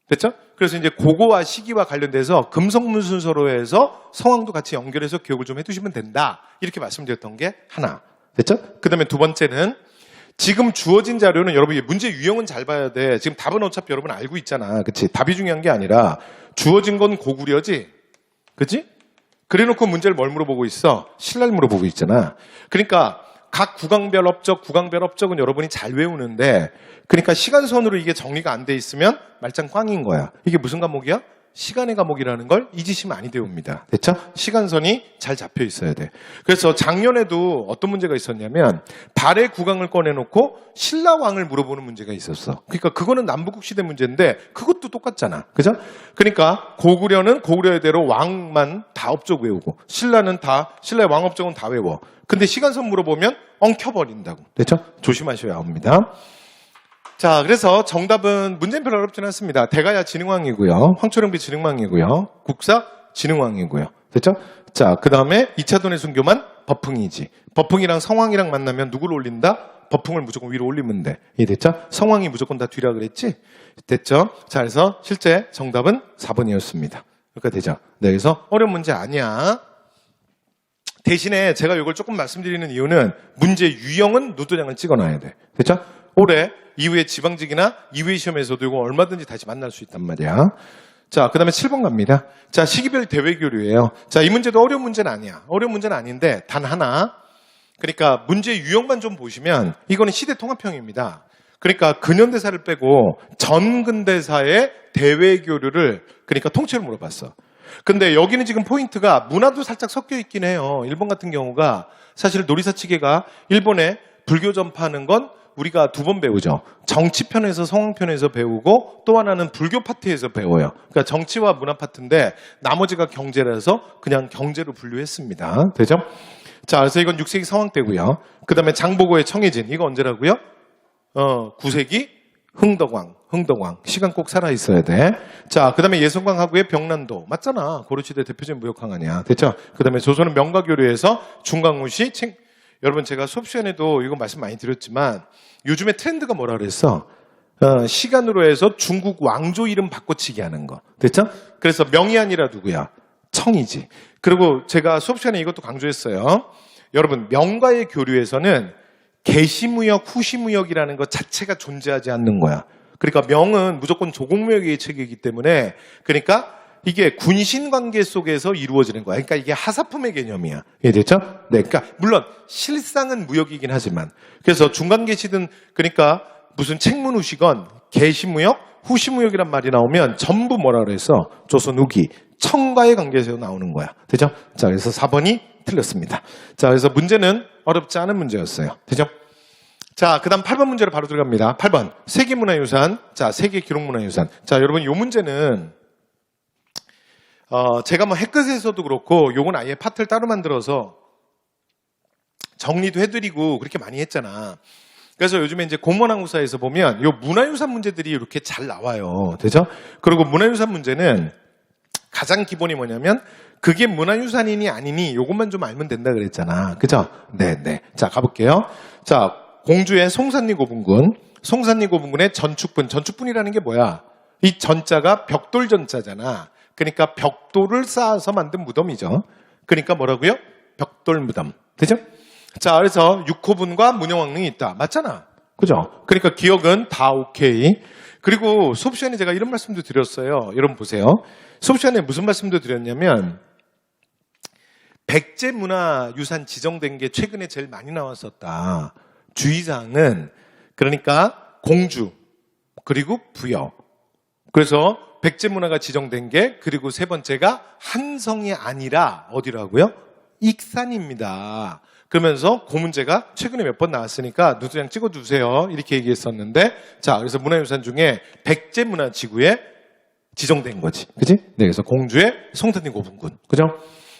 됐죠? 그래서 이제 그거와 시기와 관련돼서 금성문 순서로 해서 성왕도 같이 연결해서 기억을 좀 해두시면 된다. 이렇게 말씀드렸던 게 하나. 됐죠? 그 다음에 두 번째는 지금 주어진 자료는 여러분 문제 유형은 잘 봐야 돼. 지금 답은 어차피 여러분 알고 있잖아. 그치? 답이 중요한 게 아니라 주어진 건 고구려지. 그치? 그래놓고 문제를 뭘 물어보고 있어? 신라를 물어보고 있잖아. 그러니까 각 구강별 업적, 구강별 업적은 여러분이 잘 외우는데 그러니까 시간선으로 이게 정리가 안 돼 있으면 말짱 꽝인 거야. 이게 무슨 과목이야? 시간의 과목이라는 걸 잊으시면 많이 배웁니다. 됐죠? 시간선이 잘 잡혀 있어야 돼. 그래서 작년에도 어떤 문제가 있었냐면 발의 국왕을 꺼내놓고 신라왕을 물어보는 문제가 있었어. 그러니까 그거는 남북국 시대 문제인데 그것도 똑같잖아. 그죠? 그러니까 고구려는 고구려대로 왕만 다 업적 외우고 신라는 신라의 왕업적은 다 외워. 근데 시간선 물어보면 엉켜버린다고. 됐죠? 조심하셔야 합니다. 자, 그래서 정답은 문제는 별로 어렵지는 않습니다. 대가야 진흥왕이고요. 황초령비 진흥왕이고요. 국사 진흥왕이고요. 됐죠? 자, 그 다음에 2차 돈의 순교만 법흥이지. 법흥이랑 성왕이랑 만나면 누구를 올린다? 법흥을 무조건 위로 올리면 돼. 이해됐죠? 성왕이 무조건 다 뒤라 그랬지? 됐죠? 자, 그래서 실제 정답은 4번이었습니다. 그러니까 되죠? 네, 그래서 어려운 문제 아니야. 대신에 제가 이걸 조금 말씀드리는 이유는 문제 유형은 노트장을 찍어놔야 돼. 됐죠? 올해 이후에 지방직이나 이후의 시험에서도 이거 얼마든지 다시 만날 수 있단 말이야. 자, 그 다음에 7번 갑니다. 자, 시기별 대외교류예요. 자, 이 문제도 어려운 문제는 아니야. 어려운 문제는 아닌데 단 하나. 그러니까 문제 유형만 좀 보시면 이거는 시대통합형입니다. 그러니까 근현대사를 빼고 전근대사의 대외교류를 그러니까 통째로 물어봤어. 근데 여기는 지금 포인트가 문화도 살짝 섞여 있긴 해요. 일본 같은 경우가 사실 노리사치계가 일본에 불교 전파하는 건 우리가 두 번 배우죠. 정치편에서 성황편에서 배우고 또 하나는 불교 파트에서 배워요. 그러니까 정치와 문화 파트인데 나머지가 경제라서 그냥 경제로 분류했습니다. 되죠? 자, 그래서 이건 6세기 성황 때고요. 그 다음에 장보고의 청해진. 이거 언제라고요? 9세기 흥덕왕. 시간 꼭 살아있어야 돼. 자, 그 다음에 예성광하고의 병난도. 맞잖아. 고려시대 대표적인 무역항 아니야. 됐죠? 그 다음에 조선은 명가교류에서 중강무시 여러분 제가 수업 시간에도 이거 말씀 많이 드렸지만 요즘에 트렌드가 뭐라 그랬어? 시간으로 해서 중국 왕조 이름 바꿔치기 하는 거. 됐죠? 그래서 명이 아니라 누구야? 청이지. 그리고 제가 수업 시간에 이것도 강조했어요. 여러분 명과의 교류에서는 개시무역, 후시무역이라는 것 자체가 존재하지 않는 거야. 그러니까 명은 무조건 조공무역의 체계이기 때문에 그러니까 이게 군신관계 속에서 이루어지는 거야. 그러니까 이게 하사품의 개념이야. 이해됐죠? 네, 그러니까 물론 실상은 무역이긴 하지만 그래서 중간계시든 그러니까 무슨 책문후시건 개시무역, 후시무역이란 말이 나오면 전부 뭐라 그랬어? 조선 후기, 청과의 관계에서 나오는 거야. 되죠? 자, 그래서 4번이 틀렸습니다. 자, 그래서 문제는 어렵지 않은 문제였어요. 되죠? 자, 그 다음 8번 문제로 바로 들어갑니다. 8번. 세계문화유산. 자, 세계기록문화유산. 자, 여러분, 요 문제는, 제가 뭐 해끝에서도 그렇고, 요건 아예 파트를 따로 만들어서 정리도 해드리고 그렇게 많이 했잖아. 그래서 요즘에 이제 공무원항구사에서 보면 요 문화유산 문제들이 이렇게 잘 나와요. 되죠? 그리고 문화유산 문제는 가장 기본이 뭐냐면, 그게 문화유산이니 아니니 요것만 좀 알면 된다 그랬잖아. 그죠? 네네. 자, 가볼게요. 자, 공주의 송산리 고분군. 송산리 고분군의 전축분이라는 게 뭐야? 이 전자가 벽돌 전자잖아. 그러니까 벽돌을 쌓아서 만든 무덤이죠. 그러니까 뭐라고요? 벽돌 무덤. 되죠? 자, 그래서 6호분과 문영왕릉이 있다. 맞잖아. 그죠? 그러니까 기억은 다 오케이. 그리고 수업 시간에 제가 이런 말씀도 드렸어요. 여러분 보세요. 수업 시간에 무슨 말씀도 드렸냐면 백제문화유산 지정된 게 최근에 제일 많이 나왔었다. 주의사항은 그러니까 공주 그리고 부여. 그래서 백제문화가 지정된 게 그리고 세 번째가 한성이 아니라 어디라고요? 익산입니다. 그러면서 그 문제가 최근에 몇 번 나왔으니까 노트장 찍어두세요. 이렇게 얘기했었는데 자, 그래서 문화유산 중에 백제문화지구에 지정된 거지. 그지? 네, 그래서 공주의 송탄리 고분군. 그죠?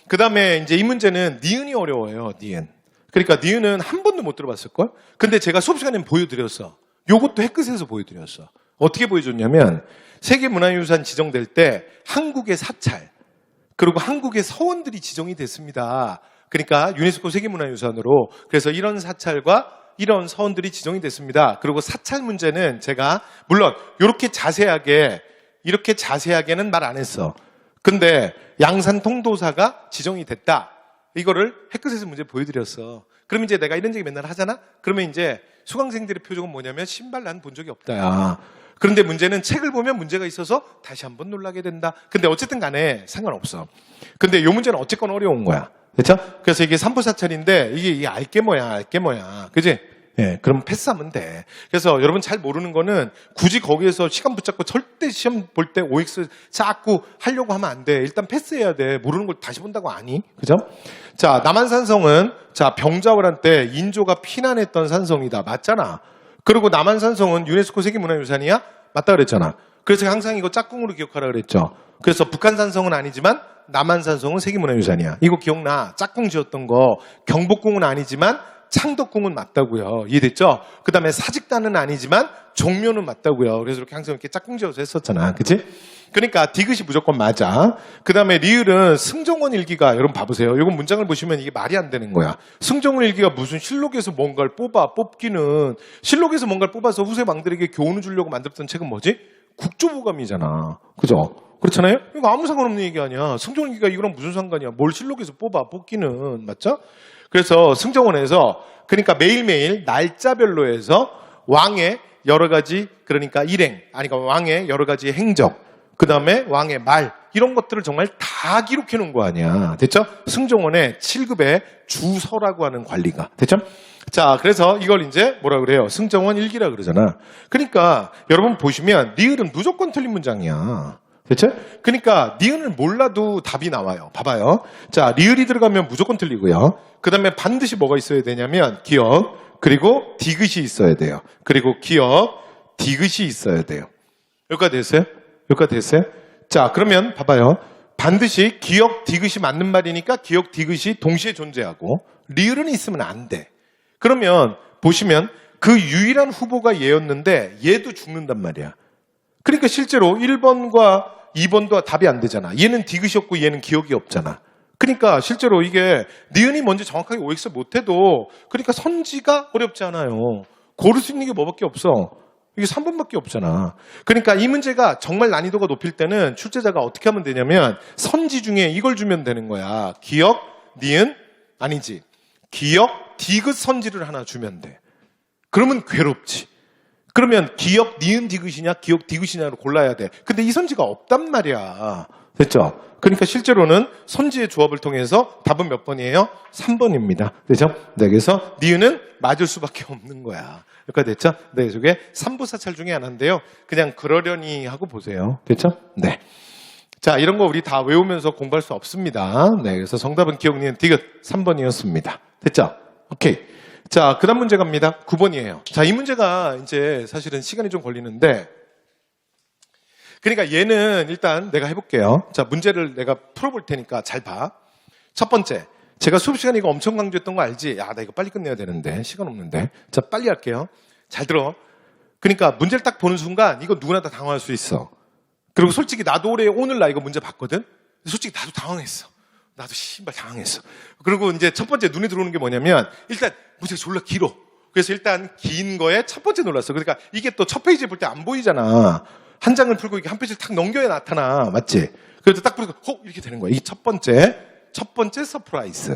그 다음에 이제 이 문제는 니은이 어려워요. 니은. 그러니까 니은은 한 번도 못 들어봤을걸? 근데 제가 수업 시간에 보여드렸어. 요것도 해끝에서 보여드렸어. 어떻게 보여줬냐면 세계문화유산 지정될 때 한국의 사찰 그리고 한국의 서원들이 지정이 됐습니다. 그러니까 유네스코 세계문화유산으로 그래서 이런 사찰과 이런 서원들이 지정이 됐습니다. 그리고 사찰 문제는 제가 물론 이렇게 자세하게는 말 안 했어. 근데 양산 통도사가 지정이 됐다. 이거를 해커세스 문제 보여드렸어. 그럼 이제 내가 이런 얘기 맨날 하잖아? 그러면 이제 수강생들의 표정은 뭐냐면 신발 난 본 적이 없다. 야. 그런데 문제는 책을 보면 문제가 있어서 다시 한번 놀라게 된다. 근데 어쨌든 간에 상관없어. 근데 이 문제는 어쨌건 어려운 거야. 그렇죠? 그래서 이게 삼부사찰인데 이게 알게 뭐야. 그지? 예, 그럼 패스하면 돼. 그래서 여러분 잘 모르는 거는 굳이 거기에서 시간 붙잡고 절대 시험 볼 때 OX 자꾸 하려고 하면 안 돼. 일단 패스해야 돼. 모르는 걸 다시 본다고 아니? 그죠? 자, 남한산성은 병자호란 때 인조가 피난했던 산성이다. 맞잖아. 그리고 남한산성은 유네스코 세계문화유산이야? 맞다 그랬잖아. 그래서 항상 이거 짝꿍으로 기억하라 그랬죠. 그래서 북한산성은 아니지만 남한산성은 세계문화유산이야. 이거 기억나. 짝꿍 지었던 거. 경복궁은 아니지만 창덕궁은 맞다고요. 이해됐죠? 그 다음에 사직단은 아니지만 종묘는 맞다고요. 그래서 이렇게 항상 이렇게 짝꿍 지어서 했었잖아. 그치? 그러니까 디귿이 무조건 맞아. 그 다음에 리을은 승정원 일기가 여러분 봐보세요. 이건 문장을 보시면 이게 말이 안 되는 거야. 승정원 일기가 무슨 실록에서 뭔가를 뽑기는 실록에서 뭔가를 뽑아서 후세 왕들에게 교훈을 주려고 만들었던 책은 뭐지? 국조보감이잖아. 그죠? 그렇잖아요? 이거 아무 상관없는 얘기 아니야. 승정원 일기가 이거랑 무슨 상관이야. 뭘 실록에서 뽑기는. 맞죠? 그래서 승정원에서 그러니까 매일매일 날짜별로 해서 왕의 여러 가지 그러니까 일행 그러니까 왕의 여러 가지 행적 그 다음에 왕의 말 이런 것들을 정말 다 기록해 놓은 거 아니야. 됐죠? 승정원의 7급의 주서라고 하는 관리가. 됐죠? 자, 그래서 이걸 이제 뭐라 그래요? 승정원 일기라 그러잖아. 그러니까 여러분 보시면 리을은 무조건 틀린 문장이야. 됐죠? 그러니까 니은을 몰라도 답이 나와요. 봐봐요. 자, 리을이 들어가면 무조건 틀리고요. 그 다음에 반드시 뭐가 있어야 되냐면 기역 그리고 디귿이 있어야 돼요. 그리고 기역 디귿이 있어야 돼요. 여기까지 됐어요? 자, 그러면 봐봐요. 반드시 기역 디귿이 맞는 말이니까 기역 디귿이 동시에 존재하고 리을은 있으면 안 돼. 그러면 보시면 그 유일한 후보가 얘였는데 얘도 죽는단 말이야. 그러니까 실제로 1번과 2번도 답이 안 되잖아. 얘는 디귿이 없고 얘는 기억이 없잖아. 그러니까 실제로 이게 니은이 뭔지 정확하게 OX 못해도 그러니까 선지가 어렵지 않아요. 고를 수 있는 게 뭐밖에 없어. 이게 3번밖에 없잖아. 그러니까 이 문제가 정말 난이도가 높일 때는 출제자가 어떻게 하면 되냐면 선지 중에 이걸 주면 되는 거야. 기역, 니은, 아니지. 기역, 디귿 선지를 하나 주면 돼. 그러면 괴롭지. 그러면 기역 니은 디귿이냐 기역 디귿이냐로 골라야 돼. 근데 이 선지가 없단 말이야. 됐죠? 그러니까 실제로는 선지의 조합을 통해서 답은 몇 번이에요? 3번입니다. 됐죠? 네, 그래서 니은은 맞을 수밖에 없는 거야. 여기까지 됐죠? 네, 저게 3부 사찰 중에 하나인데요. 그냥 그러려니 하고 보세요. 됐죠? 네. 자, 이런 거 우리 다 외우면서 공부할 수 없습니다. 네, 그래서 정답은 기역 니은 디귿 3번이었습니다. 됐죠? 오케이. 자, 그 다음 문제 갑니다. 9번이에요. 자, 이 문제가 이제 사실은 시간이 좀 걸리는데, 그러니까 얘는 일단 내가 해볼게요. 자, 문제를 내가 풀어볼 테니까 잘 봐. 첫 번째, 제가 수업 시간에 이거 엄청 강조했던 거 알지? 야, 나 이거 빨리 끝내야 되는데, 시간 없는데. 자, 빨리 할게요. 잘 들어. 그러니까 문제를 딱 보는 순간 이거 누구나 다 당황할 수 있어. 그리고 솔직히 나도 오늘 나 이거 문제 봤거든? 솔직히 나도 당황했어. 나도 신발 당황했어. 그리고 이제 첫 번째 눈에 들어오는 게 뭐냐면 일단 문제가 졸라 길어. 그래서 일단 긴 거에 첫 번째 놀랐어. 그러니까 이게 또 첫 페이지 볼 때 안 보이잖아. 한 장을 풀고 이게 한 페이지를 탁 넘겨야 나타나. 맞지? 그래서 딱 보니까 이렇게 되는 거야. 이 첫 번째 서프라이즈.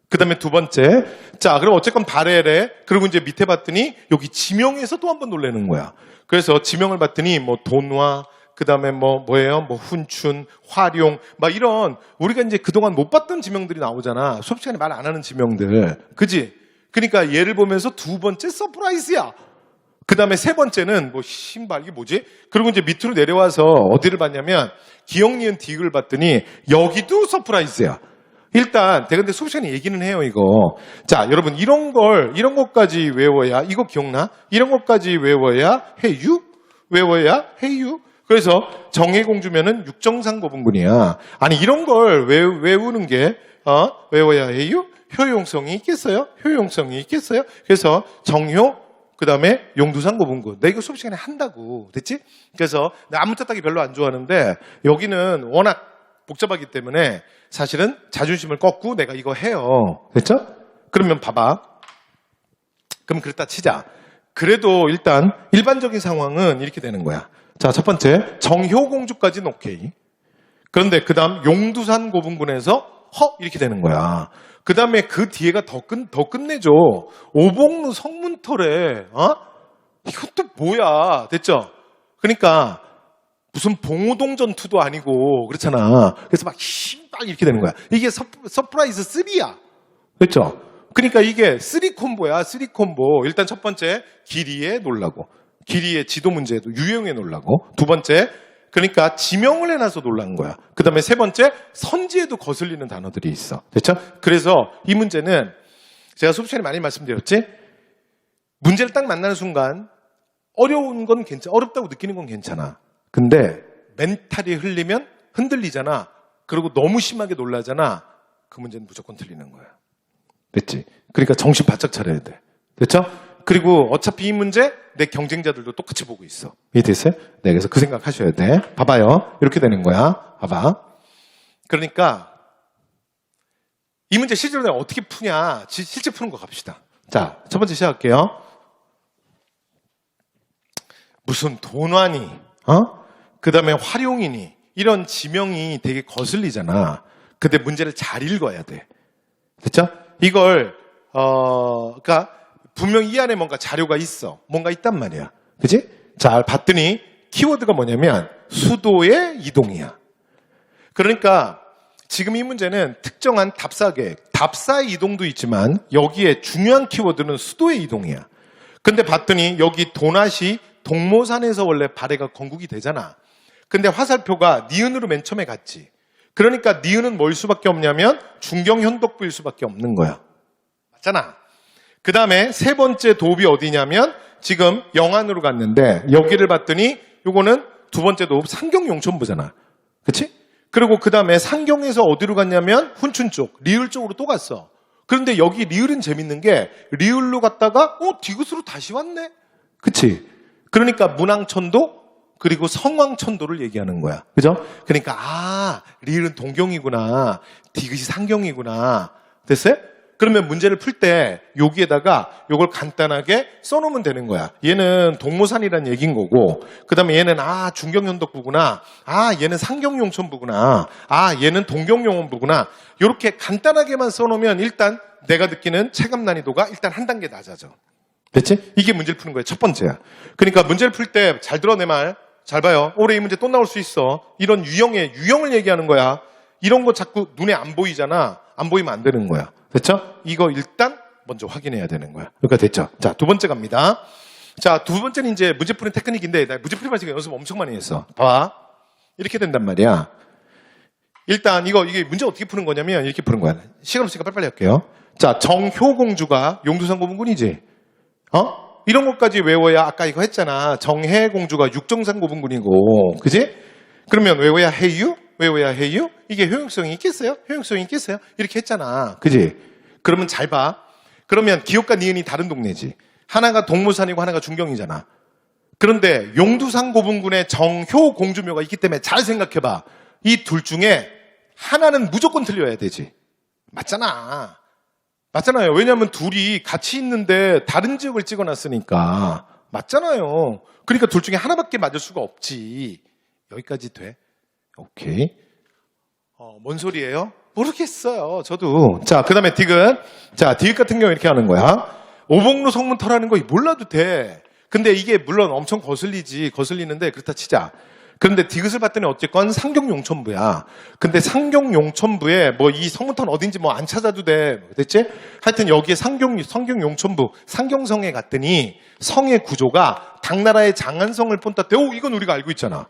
그 다음에 두 번째. 자, 그럼 어쨌건 바레레. 그리고 이제 밑에 봤더니 여기 지명에서 또 한 번 놀라는 거야. 그래서 지명을 봤더니 뭐 돈화, 그 다음에 뭐예요? 훈춘, 화룡, 막 이런, 우리가 이제 그동안 못 봤던 지명들이 나오잖아. 수업 시간에 말 안 하는 지명들. 그지? 그러니까 얘를 보면서 두 번째 서프라이즈야. 그 다음에 세 번째는 신발, 이게 뭐지? 그리고 이제 밑으로 내려와서 어디를 봤냐면, 기역, 니은, 디귿을 봤더니, 여기도 서프라이즈야. 일단, 근데 수업 시간에 얘기는 해요, 이거. 자, 여러분, 이런 것까지 외워야, 이거 기억나? 이런 것까지 외워야 해유? 그래서 정해공주면은 육정상 고분군이야. 아니 이런 걸 외우는 게 외워야 해요? 효용성이 있겠어요? 그래서 정효 그다음에 용두상 고분군. 내가 이거 수업 시간에 한다고. 됐지? 그래서 나 아무 뜻하기 별로 안 좋아하는데 여기는 워낙 복잡하기 때문에 사실은 자존심을 꺾고 내가 이거 해요. 됐죠? 그러면 봐봐. 그럼 그렇다 치자. 그래도 일단 일반적인 상황은 이렇게 되는 거야. 자, 첫 번째 정효공주까지는 오케이. 그런데 그 다음 용두산 고분군에서 이렇게 되는 거야. 그 다음에 그 뒤에가 더 끝내줘. 오봉루 성문털에 이것도 뭐야. 됐죠? 그러니까 무슨 봉오동 전투도 아니고 그렇잖아. 그래서 막 이렇게 되는 거야. 이게 서프라이즈 3야. 됐죠? 그러니까 이게 3콤보야. 3콤보. 일단 첫 번째 길이에 놀라고. 길이의 지도 문제에도 유형에 놀라고. 두 번째 그러니까 지명을 해놔서 놀란 거야. 그 다음에 세 번째 선지에도 거슬리는 단어들이 있어. 됐죠? 그래서 이 문제는 제가 수업 시간에 많이 말씀드렸지? 문제를 딱 만나는 순간 어려운 건 어렵다고 느끼는 건 괜찮아. 근데 멘탈이 흔들리잖아. 그리고 너무 심하게 놀라잖아. 그 문제는 무조건 틀리는 거야. 됐지? 그러니까 정신 바짝 차려야 돼. 됐죠? 그리고 어차피 이 문제 내 경쟁자들도 똑같이 보고 있어. 이해됐어요? 네, 그래서 그 생각 하셔야 돼. 봐봐요. 이렇게 되는 거야. 봐봐. 그러니까 이 문제 실제로 내가 어떻게 푸냐. 실제 푸는 거 갑시다. 자, 첫 번째 시작할게요. 무슨 돈환이, 그 다음에 활용이니 이런 지명이 되게 거슬리잖아. 근데 문제를 잘 읽어야 돼. 됐죠? 이걸 그러니까 분명히 이 안에 뭔가 자료가 있어. 뭔가 있단 말이야. 그치? 잘 봤더니 키워드가 뭐냐면 수도의 이동이야. 그러니까 지금 이 문제는 특정한 답사의 이동도 있지만 여기에 중요한 키워드는 수도의 이동이야. 근데 봤더니 여기 도낫이 동모산에서 원래 발해가 건국이 되잖아. 근데 화살표가 니은으로 맨 처음에 갔지. 그러니까 니은은 뭘 수밖에 없냐면 중경현덕부일 수밖에 없는 거야. 맞잖아. 그 다음에 세 번째 도읍이 어디냐면 지금 영안으로 갔는데 여기를 봤더니 요거는 두 번째 도읍 상경용천부잖아. 그치? 그리고 그 다음에 상경에서 어디로 갔냐면 훈춘 쪽, 리을 쪽으로 또 갔어. 그런데 여기 리을은 재밌는 게 리을로 갔다가 디귿으로 다시 왔네. 그치? 그러니까 문왕천도 그리고 성왕천도를 얘기하는 거야. 그죠? 그러니까 리을은 동경이구나. 디귿이 상경이구나. 됐어요? 그러면 문제를 풀 때 여기에다가 이걸 간단하게 써놓으면 되는 거야. 얘는 동모산이라는 얘기인 거고, 그 다음에 얘는 중경현덕부구나. 얘는 상경용천부구나. 얘는 동경용원부구나. 이렇게 간단하게만 써놓으면 일단 내가 느끼는 체감 난이도가 일단 한 단계 낮아져. 됐지? 이게 문제를 푸는 거야. 첫 번째야. 그러니까 문제를 풀 때 잘 들어 내 말. 잘 봐요. 올해 이 문제 또 나올 수 있어. 이런 유형을 얘기하는 거야. 이런 거 자꾸 눈에 안 보이잖아. 안 보이면 안 되는 거야. 됐죠? 이거 일단 먼저 확인해야 되는 거야. 그러니까 됐죠? 자, 두 번째 갑니다. 자, 두 번째는 이제 문제 푸는 테크닉인데 나 문제 풀이만 지금 연습 엄청 많이 했어. 봐봐. 이렇게 된단 말이야. 일단 이게 문제 어떻게 푸는 거냐면 이렇게 푸는 거야. 시간 없으니까 빨리빨리 할게요. 자, 정효공주가 용두산 고분군이지. 이런 것까지 외워야 아까 이거 했잖아. 정혜공주가 육정산 고분군이고. 그지? 그러면 외워야 해유? 이게 효용성이 있겠어요? 이렇게 했잖아. 그지? 그러면 잘 봐. 그러면 기역과 니은이 다른 동네지. 하나가 동모산이고 하나가 중경이잖아. 그런데 용두산 고분군에 정효공주묘가 있기 때문에 잘 생각해봐. 이 둘 중에 하나는 무조건 틀려야 되지. 맞잖아요. 왜냐하면 둘이 같이 있는데 다른 지역을 찍어놨으니까. 맞잖아요. 그러니까 둘 중에 하나밖에 맞을 수가 없지. 여기까지 돼? 오케이. 뭔 소리예요? 모르겠어요. 저도. 자, 그 다음에 디귿. 자, 디귿 같은 경우 이렇게 하는 거야. 오봉로 성문터라는 거 몰라도 돼. 근데 이게 물론 엄청 거슬리는데 그렇다 치자. 그런데 디귿을 봤더니 어쨌건 상경용천부야. 근데 상경용천부에 이 성문터는 어딘지 안 찾아도 돼. 됐지? 하여튼 여기에 상경용천부, 상경성에 갔더니 성의 구조가 당나라의 장안성을 본따 때, 이건 우리가 알고 있잖아.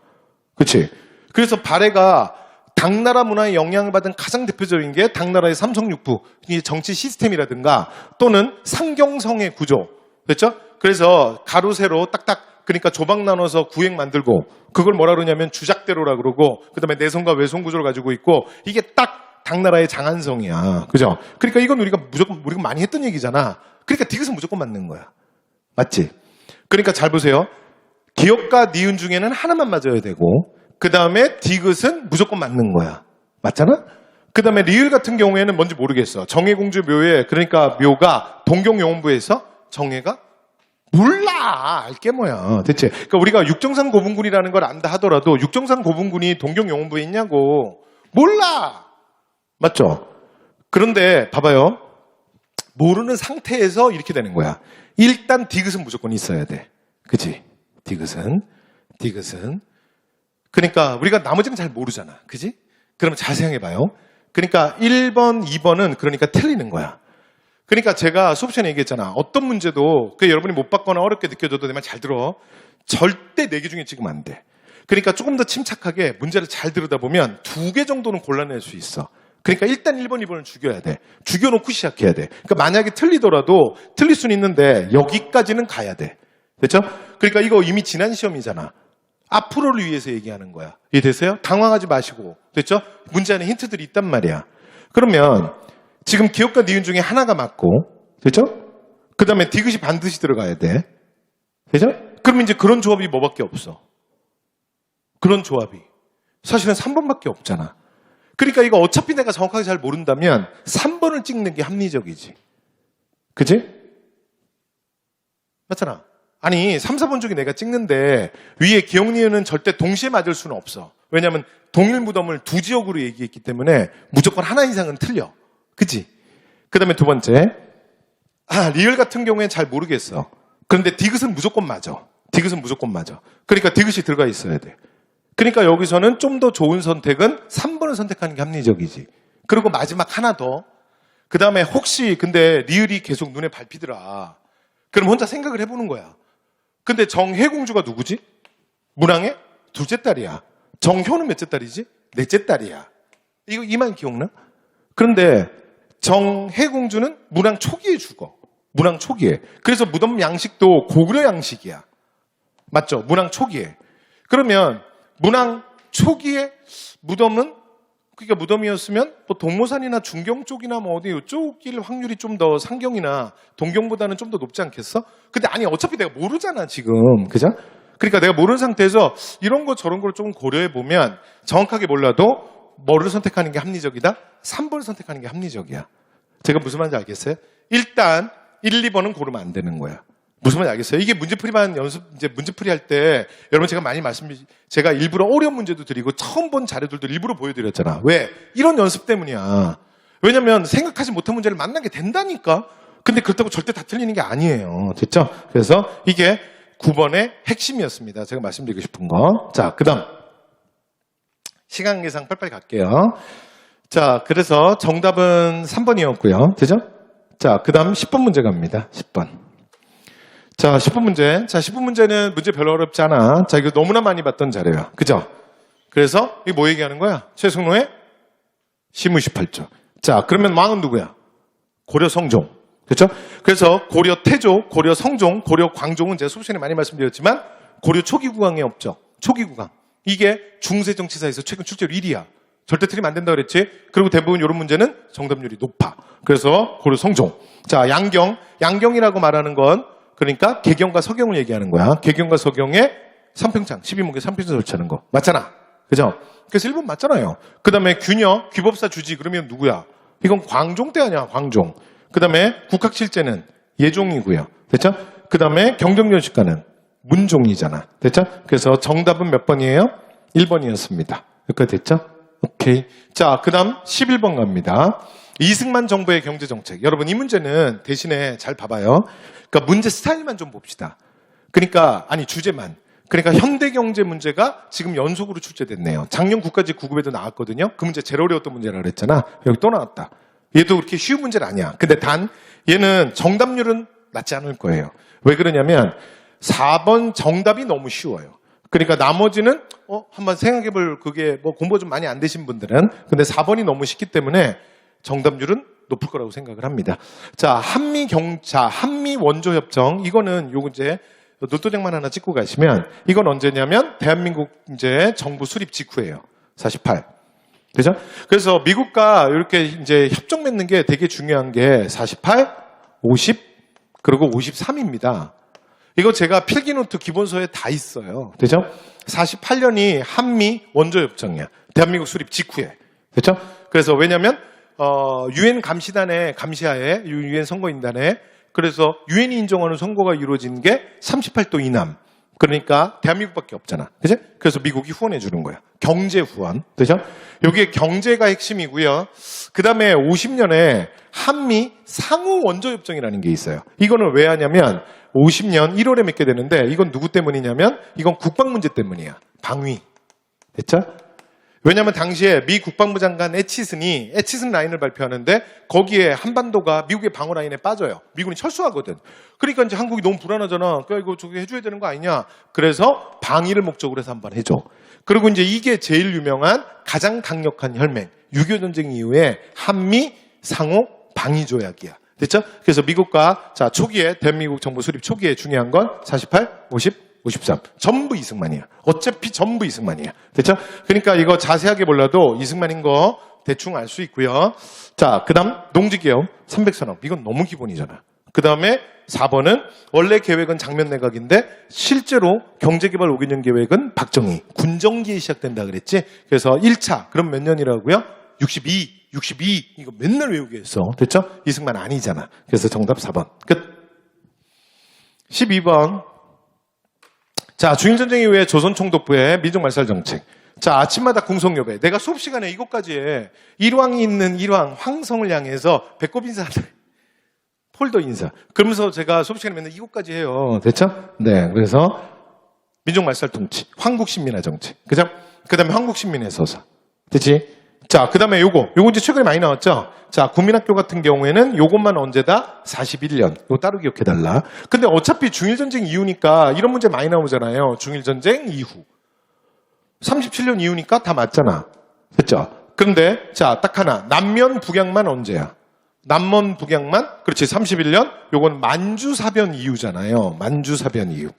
그치? 그래서 발해가 당나라 문화의 영향을 받은 가장 대표적인 게 당나라의 삼성육부, 정치 시스템이라든가 또는 상경성의 구조. 됐죠? 그래서 가로, 세로 딱딱 그러니까 조각 나눠서 구획 만들고 그걸 뭐라 그러냐면 주작대로라 그러고 그다음에 내성과 외성 구조를 가지고 있고 이게 딱 당나라의 장안성이야. 그죠? 그러니까 이건 우리가 많이 했던 얘기잖아. 그러니까 디귿은 무조건 맞는 거야. 맞지? 그러니까 잘 보세요. 기역과 니은 중에는 하나만 맞아야 되고 그다음에 디귿은 무조건 맞는 거야. 맞잖아? 그다음에 리을 같은 경우에는 뭔지 모르겠어. 정혜공주 묘에 그러니까 묘가 동경용원부에서 정예가 몰라. 알게 뭐야. 대체. 그러니까 우리가 육정산 고분군이라는 걸 안다 하더라도 육정산 고분군이 동경영웅부에 있냐고. 몰라. 맞죠? 그런데 봐봐요. 모르는 상태에서 이렇게 되는 거야. 일단 디귿은 무조건 있어야 돼. 그치? 디귿은. 그러니까 우리가 나머지는 잘 모르잖아. 그치? 그러면 잘 생각해봐요. 그러니까 1번, 2번은 그러니까 틀리는 거야. 그러니까 제가 수업 시간에 얘기했잖아. 어떤 문제도 여러분이 못 받거나 어렵게 느껴져도 내 말 잘 들어. 절대 4개 중에 찍으면 안 돼. 그러니까 조금 더 침착하게 문제를 잘 들여다보면 2개 정도는 골라낼 수 있어. 그러니까 일단 1번, 2번을 죽여야 돼. 죽여놓고 시작해야 돼. 그러니까 만약에 틀리더라도 틀릴 수는 있는데 여기까지는 가야 돼. 됐죠? 그러니까 이거 이미 지난 시험이잖아. 앞으로를 위해서 얘기하는 거야. 이해되세요? 당황하지 마시고. 됐죠? 문제 안에 힌트들이 있단 말이야. 그러면 지금 기억과 니은 중에 하나가 맞고, 됐죠? 그 다음에 디귿이 반드시 들어가야 돼. 됐죠? 그럼 이제 그런 조합이 뭐밖에 없어. 그런 조합이. 사실은 3번밖에 없잖아. 그러니까 이거 어차피 내가 정확하게 잘 모른다면 3번을 찍는 게 합리적이지. 그치? 맞잖아. 아니 3, 4번 중에 내가 찍는데 위에 기억, 니은은 절대 동시에 맞을 수는 없어. 왜냐하면 동일 무덤을 2지역으로 얘기했기 때문에 무조건 하나 이상은 틀려. 그치? 그 다음에 2번째. 리을 같은 경우엔 잘 모르겠어. 그런데 디귿은 무조건 맞아. 디귿은 무조건 맞아. 그러니까 디귿이 들어가 있어야 돼. 그러니까 여기서는 좀 더 좋은 선택은 3번을 선택하는 게 합리적이지. 그리고 마지막 하나 더. 그 다음에 혹시 근데 리을이 계속 눈에 밟히더라. 그럼 혼자 생각을 해보는 거야. 근데 정혜공주가 누구지? 문왕의 둘째 딸이야. 정효는 몇째 딸이지? 넷째 딸이야. 이거 이만 기억나? 그런데 정혜공주는 문왕 초기에 죽어. 문왕 초기에. 그래서 무덤 양식도 고구려 양식이야. 맞죠? 문왕 초기에. 그러면 문왕 초기에 무덤은 그러니까 무덤이었으면 뭐 동모산이나 중경 쪽이나 뭐 어디 이쪽일 확률이 좀 더 상경이나 동경보다는 좀 더 높지 않겠어? 근데 아니 어차피 내가 모르잖아 지금. 그죠? 그러니까 내가 모르는 상태에서 이런 거 저런 걸 좀 고려해 보면 정확하게 몰라도 뭐를 선택하는 게 합리적이다? 3번을 선택하는 게 합리적이야. 제가 무슨 말인지 알겠어요? 일단 1, 2번은 고르면 안 되는 거야. 무슨 말인지 알겠어요? 이게 문제풀이만 이제 문제풀이 할 때, 여러분 제가 많이 제가 일부러 어려운 문제도 드리고, 처음 본 자료들도 일부러 보여드렸잖아. 왜? 이런 연습 때문이야. 왜냐면 생각하지 못한 문제를 만나게 된다니까? 근데 그렇다고 절대 다 틀리는 게 아니에요. 됐죠? 그래서 이게 9번의 핵심이었습니다. 제가 말씀드리고 싶은 거. 자, 그 다음. 시간 계산 빨리빨리 갈게요. 자, 그래서 정답은 3번이었고요. 되죠? 자, 그 다음 10번 문제 갑니다. 10번. 자, 10번 문제. 자, 10번 문제는 문제 별로 어렵지 않아. 자, 이거 너무나 많이 봤던 자료야. 그죠? 그래서 이게 뭐 얘기하는 거야? 최승로의 시무 18조. 자, 그러면 왕은 누구야? 고려 성종. 그렇죠? 그래서 고려 태조, 고려 성종, 고려 광종은 제가 수업 시간에 많이 말씀드렸지만 고려 초기 국왕에 없죠. 초기 국왕. 이게 중세정치사에서 최근 출제로 1위야. 절대 틀리면 안 된다 그랬지? 그리고 대부분 이런 문제는 정답률이 높아. 그래서 고려 성종. 자, 양경이라고 말하는 건 그러니까 개경과 서경을 얘기하는 거야. 개경과 서경의 삼평창, 12목의 삼평창 설치하는 거. 맞잖아. 그죠? 그래서 1번 맞잖아요. 그 다음에 균여, 귀법사 주지. 그러면 누구야? 이건 광종 때 아니야, 광종. 그 다음에 국학실제는 예종이고요. 됐죠? 그 다음에 경정연식가는 문종이잖아. 됐죠? 그래서 정답은 몇 번이에요? 1번이었습니다. 여기까지 됐죠? 오케이. 자, 그 다음 11번 갑니다. 이승만 정부의 경제정책. 여러분 이 문제는 대신에 잘 봐봐요. 그러니까 문제 스타일만 좀 봅시다. 그러니까 아니 주제만. 그러니까 현대경제 문제가 지금 연속으로 출제됐네요. 작년 국가직 9급에도 나왔거든요. 그 문제 제일 어려웠던 문제라 그랬잖아. 여기 또 나왔다. 얘도 그렇게 쉬운 문제는 아니야. 근데 단 얘는 정답률은 낮지 않을 거예요. 왜 그러냐면 4번 정답이 너무 쉬워요. 그러니까 나머지는 한번 생각해볼 그게 뭐 공부 좀 많이 안 되신 분들은 근데 4번이 너무 쉽기 때문에 정답률은 높을 거라고 생각을 합니다. 자, 한미 원조 협정 이거는 요거 이제 노트장만 하나 찍고 가시면 이건 언제냐면 대한민국 이제 정부 수립 직후예요. 48. 그죠? 그래서 미국과 이렇게 이제 협정 맺는 게 되게 중요한 게 48, 50, 그리고 53입니다. 이거 제가 필기노트 기본서에 다 있어요. 그죠? 48년이 한미 원조협정이야. 대한민국 수립 직후에. 그죠? 그래서 왜냐면, 유엔 감시단의 감시하에, 유엔 선거인단에 그래서 유엔이 인정하는 선거가 이루어진 게 38도 이남. 그러니까 대한민국밖에 없잖아. 그죠? 그래서 미국이 후원해 주는 거야. 경제 후원. 그죠? 여기에 경제가 핵심이고요. 그다음에 50년에 한미 상호 원조 협정이라는 게 있어요. 이거는 왜 하냐면 50년 1월에 맺게 되는데 이건 누구 때문이냐면 이건 국방 문제 때문이야. 방위. 됐죠? 왜냐하면 당시에 미 국방부 장관 애치슨 라인을 발표하는데 거기에 한반도가 미국의 방어 라인에 빠져요. 미군이 철수하거든. 그러니까 이제 한국이 너무 불안하잖아. 그러니까 이거 저기 해줘야 되는 거 아니냐. 그래서 방위를 목적으로 해서 한번 해줘. 그리고 이제 이게 제일 유명한 가장 강력한 혈맹. 6.25 전쟁 이후에 한미 상호 방위 조약이야. 됐죠? 그래서 미국과 자 초기에 대한민국 정부 수립 초기에 중요한 건 48, 50, 53. 전부 이승만이야. 어차피 전부 이승만이야. 됐죠? 그러니까 이거 자세하게 몰라도 이승만인 거 대충 알 수 있고요. 자, 그 다음 농지개혁 300산업. 이건 너무 기본이잖아. 그 다음에 4번은 원래 계획은 장면 내각인데 실제로 경제개발 5개년 계획은 박정희. 군정기에 시작된다 그랬지? 그래서 1차. 그럼 몇 년이라고요? 62. 이거 맨날 외우게 했어. 됐죠? 이승만 아니잖아. 그래서 정답 4번. 끝. 12번. 자, 중일전쟁 이후에 조선총독부의 민족말살정책. 자, 아침마다 궁성여배. 내가 수업 시간에 이것까지 해. 일왕이 있는 일왕, 황성을 향해서 배꼽 인사를. 폴더 인사. 그러면서 제가 수업 시간에 맨날 이것까지 해요. 됐죠? 네. 그래서 민족말살통치. 황국신민화정책. 그죠? 그 다음에 황국신민의 서사. 됐지? 자, 그 다음에 요거 이제 최근에 많이 나왔죠? 자, 국민학교 같은 경우에는 요것만 언제다? 41년. 이거 따로 기억해달라. 근데 어차피 중일전쟁 이후니까 이런 문제 많이 나오잖아요. 중일전쟁 이후. 37년 이후니까 다 맞잖아. 됐죠? 그런데, 자, 딱 하나. 남면 북양만 언제야? 남면 북양만? 그렇지, 31년? 요건 만주사변 이후잖아요. 만주사변 이후.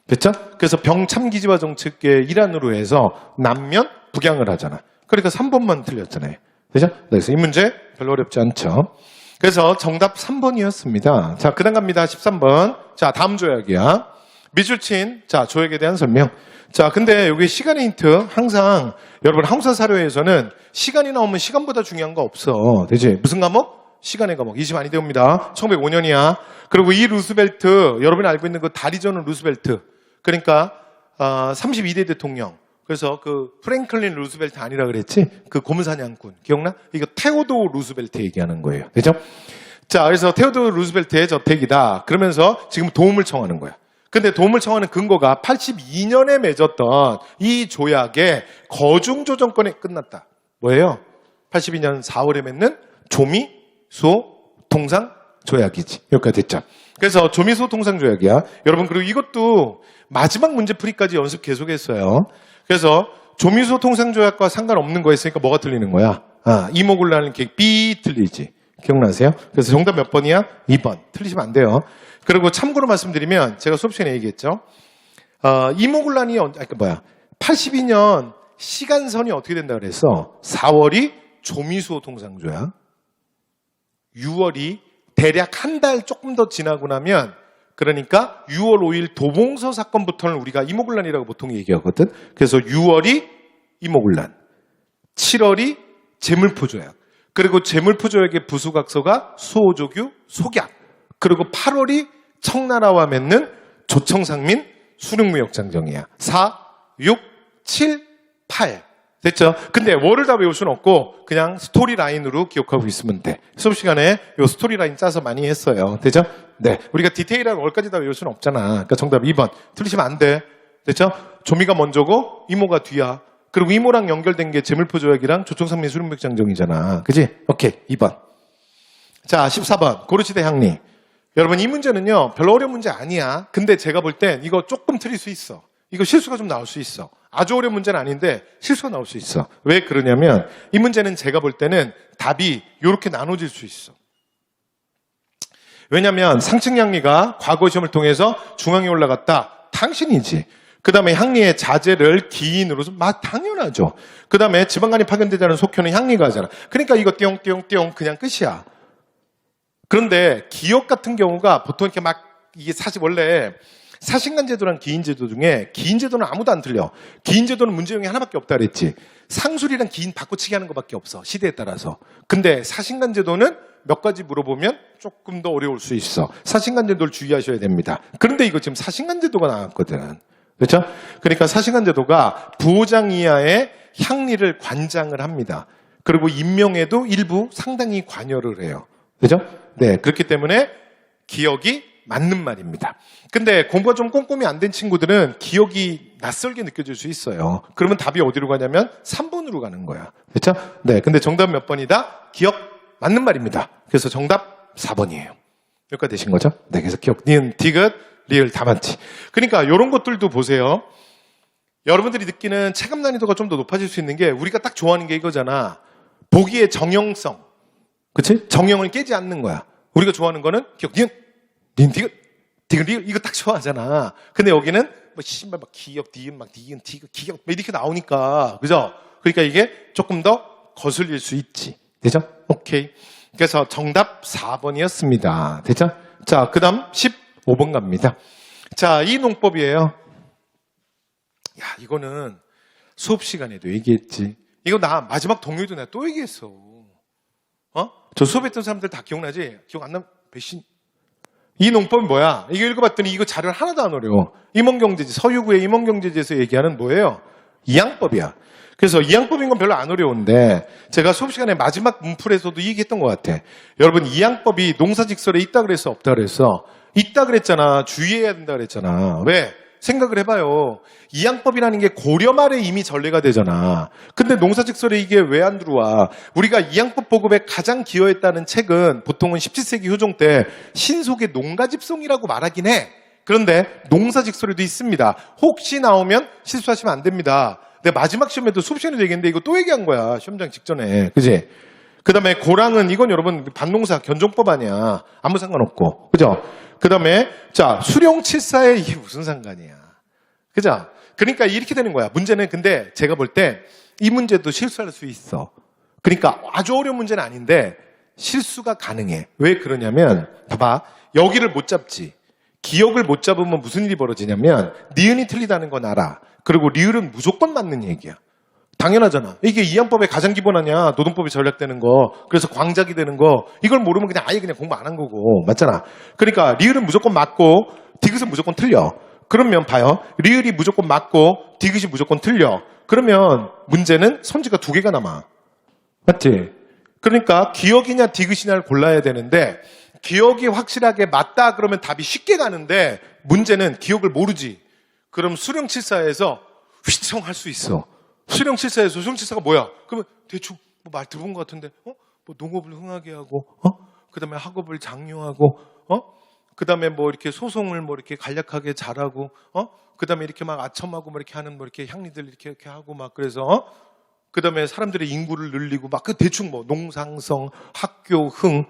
됐죠? 그래서 병참기지화 정책의 일환으로 해서 남면 북양을 하잖아. 그러니까 3번만 틀렸잖아요. 그죠? 그래서 이 문제 별로 어렵지 않죠. 그래서 정답 3번이었습니다. 자, 그 다음 갑니다. 13번. 자, 다음 조약이야. 미술친. 자, 조약에 대한 설명. 자, 근데 여기 시간의 힌트. 항상 여러분 항사 사료에서는 시간이 나오면 시간보다 중요한 거 없어. 되지? 무슨 과목? 시간의 과목. 20 아니 됩니다. 1905년이야. 그리고 이 루스벨트, 여러분이 알고 있는 그 다리저는 루스벨트. 그러니까 32대 대통령. 그래서 그 프랭클린 루스벨트 아니라 그랬지? 그 고무사냥꾼. 기억나? 이거 테오도 루스벨트 얘기하는 거예요. 그죠? 자, 그래서 테오도 루스벨트의 저택이다. 그러면서 지금 도움을 청하는 거야. 근데 도움을 청하는 근거가 82년에 맺었던 이 조약의 거중조정권에 끝났다. 뭐예요? 82년 4월에 맺는 조미, 수호, 통상 조약이지. 여기까지 됐죠. 그래서 조미, 수호, 통상 조약이야. 여러분, 그리고 이것도 마지막 문제풀이까지 연습 계속했어요. 그래서 조미소 통상조약과 상관없는 거 했으니까 뭐가 틀리는 거야? 이모굴라는 계획 B 틀리지. 기억나세요? 그래서 정답 몇 번이야? 2번. 틀리시면 안 돼요. 그리고 참고로 말씀드리면 제가 수업 시간에 얘기했죠. 이모굴란이 82년 시간선이 어떻게 된다 그랬어? 4월이 조미소 통상조약. 6월이 대략 한 달 조금 더 지나고 나면 그러니까 6월 5일 도봉서 사건부터는 우리가 이모굴란이라고 보통 얘기하거든. 그래서 6월이 이모굴란, 7월이 제물포조약, 그리고 제물포조약의 부수각서가 수호조규, 속약, 그리고 8월이 청나라와 맺는 조청상민 수륙무역장정이야. 4, 6, 7, 8. 됐죠? 근데 월을 다 외울 수는 없고 그냥 스토리 라인으로 기억하고 있으면 돼. 수업 시간에 요 스토리 라인 짜서 많이 했어요. 됐죠? 네. 우리가 디테일한 월까지 다 외울 수는 없잖아. 그러니까 정답 2번. 틀리시면 안 돼. 됐죠? 조미가 먼저고 이모가 뒤야. 그리고 이모랑 연결된 게 제물포조약이랑 조청상민 수륙무역장정이잖아. 그지? 오케이. 2번. 자, 14번. 고르시대 향리. 여러분 이 문제는요. 별로 어려운 문제 아니야. 근데 제가 볼 땐 이거 조금 틀릴 수 있어. 이거 실수가 좀 나올 수 있어. 아주 어려운 문제는 아닌데 실수가 나올 수 있어. 왜 그러냐면 이 문제는 제가 볼 때는 답이 이렇게 나눠질 수 있어. 왜냐하면 상층 향리가 과거 시험을 통해서 중앙에 올라갔다. 당신이지. 그 다음에 향리의 자제를 기인으로서 당연하죠. 그 다음에 지방간이 파견되자는 속효는 향리가 하잖아. 그러니까 이거 띠용띠용띠용 그냥 끝이야. 그런데 기역 같은 경우가 보통 이렇게 막 이게 사실 원래 사신간제도랑 기인제도 중에 기인제도는 아무도 안 틀려. 기인제도는 문제용이 하나밖에 없다 그랬지. 상술이랑 기인 바꿔치기 하는 것밖에 없어. 시대에 따라서. 근데 사신간제도는 몇 가지 물어보면 조금 더 어려울 수 있어. 사신간제도를 주의하셔야 됩니다. 그런데 이거 지금 사신간제도가 나왔거든. 그렇죠? 그러니까 사신간제도가 부호장 이하의 향리를 관장을 합니다. 그리고 임명에도 일부 상당히 관여를 해요. 그죠? 네. 그렇기 때문에 기억이 맞는 말입니다. 근데 공부가 좀 꼼꼼히 안 된 친구들은 기억이 낯설게 느껴질 수 있어요. 그러면 답이 어디로 가냐면 3번으로 가는 거야. 그렇죠? 네. 근데 정답 몇 번이다? 기억 맞는 말입니다. 그래서 정답 4번이에요. 여기까지 되신 거죠? 네. 그래서 기억, 니은, 디귿, 리을 다 맞지. 그러니까 이런 것들도 보세요. 여러분들이 느끼는 체감 난이도가 좀 더 높아질 수 있는 게 우리가 딱 좋아하는 게 이거잖아. 보기의 정형성. 그치? 정형을 깨지 않는 거야. 우리가 좋아하는 거는 기억, 니은, 디귿, 리을 이거 딱 좋아하잖아. 근데 여기는 뭐 신발 막 기억, 니은, 막 니은, 디귿, 기억 이렇게 나오니까. 그죠? 그러니까 이게 조금 더 거슬릴 수 있지. 되죠? 오케이. 그래서 정답 4번이었습니다. 되죠? 자, 그 다음 15번 갑니다. 자, 이 농법이에요. 야, 이거는 수업 시간에도 얘기했지. 이거 나 마지막 동요도 내가 또 얘기했어. 저 수업했던 사람들 다 기억나지? 기억 안 나면 배신. 이 농법이 뭐야? 이거 읽어봤더니 이거 자료 하나도 안 어려워. 임원경제지, 서유구의 임원경제지에서 얘기하는 뭐예요? 이양법이야. 그래서 이양법인 건 별로 안 어려운데 제가 수업 시간에 마지막 문풀에서도 얘기했던 것 같아. 여러분 이양법이 농사직설에 있다 그랬어? 없다 그랬어? 있다 그랬잖아. 주의해야 된다 그랬잖아. 왜? 생각을 해봐요. 이양법이라는 게 고려 말에 이미 전례가 되잖아. 근데 농사직설에 이게 왜 안 들어와? 우리가 이양법 보급에 가장 기여했다는 책은 보통은 17세기 효종 때 신속의 농가집송이라고 말하긴 해. 그런데 농사직설에도 있습니다. 혹시 나오면 실수하시면 안 됩니다. 내가 마지막 시험에도 수업 시간에도 얘기했는데 이거 또 얘기한 거야. 시험장 직전에. 그지? 그 다음에 고랑은 이건 여러분 반농사 견종법 아니야. 아무 상관없고. 그죠? 그 다음에 자 수령칠사에 이게 무슨 상관이야. 그죠? 그러니까 이렇게 되는 거야. 문제는 근데 제가 볼 때 이 문제도 실수할 수 있어. 그러니까 아주 어려운 문제는 아닌데 실수가 가능해. 왜 그러냐면 봐봐. 여기를 못 잡지. 기억을 못 잡으면 무슨 일이 벌어지냐면 니은이 틀리다는 건 알아. 그리고 리을은 무조건 맞는 얘기야. 당연하잖아. 이게 이양법의 가장 기본 아니야. 노동법이 전략되는 거. 그래서 광작이 되는 거. 이걸 모르면 그냥 아예 그냥 공부 안 한 거고. 맞잖아. 그러니까 리을은 무조건 맞고 디귿은 무조건 틀려. 그러면 봐요. 리을이 무조건 맞고 디귿이 무조건 틀려. 그러면 문제는 선지가 2개가 남아. 맞지? 그러니까 기억이냐 디귿이냐를 골라야 되는데 기억이 확실하게 맞다 그러면 답이 쉽게 가는데 문제는 기억을 모르지. 그럼 수령칠사에서 휘청할 수 있어. 수령칠사에서 수령칠사가 뭐야? 그러면 대충 뭐 말 들어본 것 같은데, 뭐 농업을 흥하게 하고, 그 다음에 학업을 장려하고, 그 다음에 뭐 이렇게 소송을 뭐 이렇게 간략하게 잘하고, 그 다음에 이렇게 막 아첨하고 뭐 이렇게 하는 뭐 이렇게 향리들 이렇게 하고 막 그래서, 그 다음에 사람들의 인구를 늘리고 막 그 대충 뭐 농상성, 학교 흥,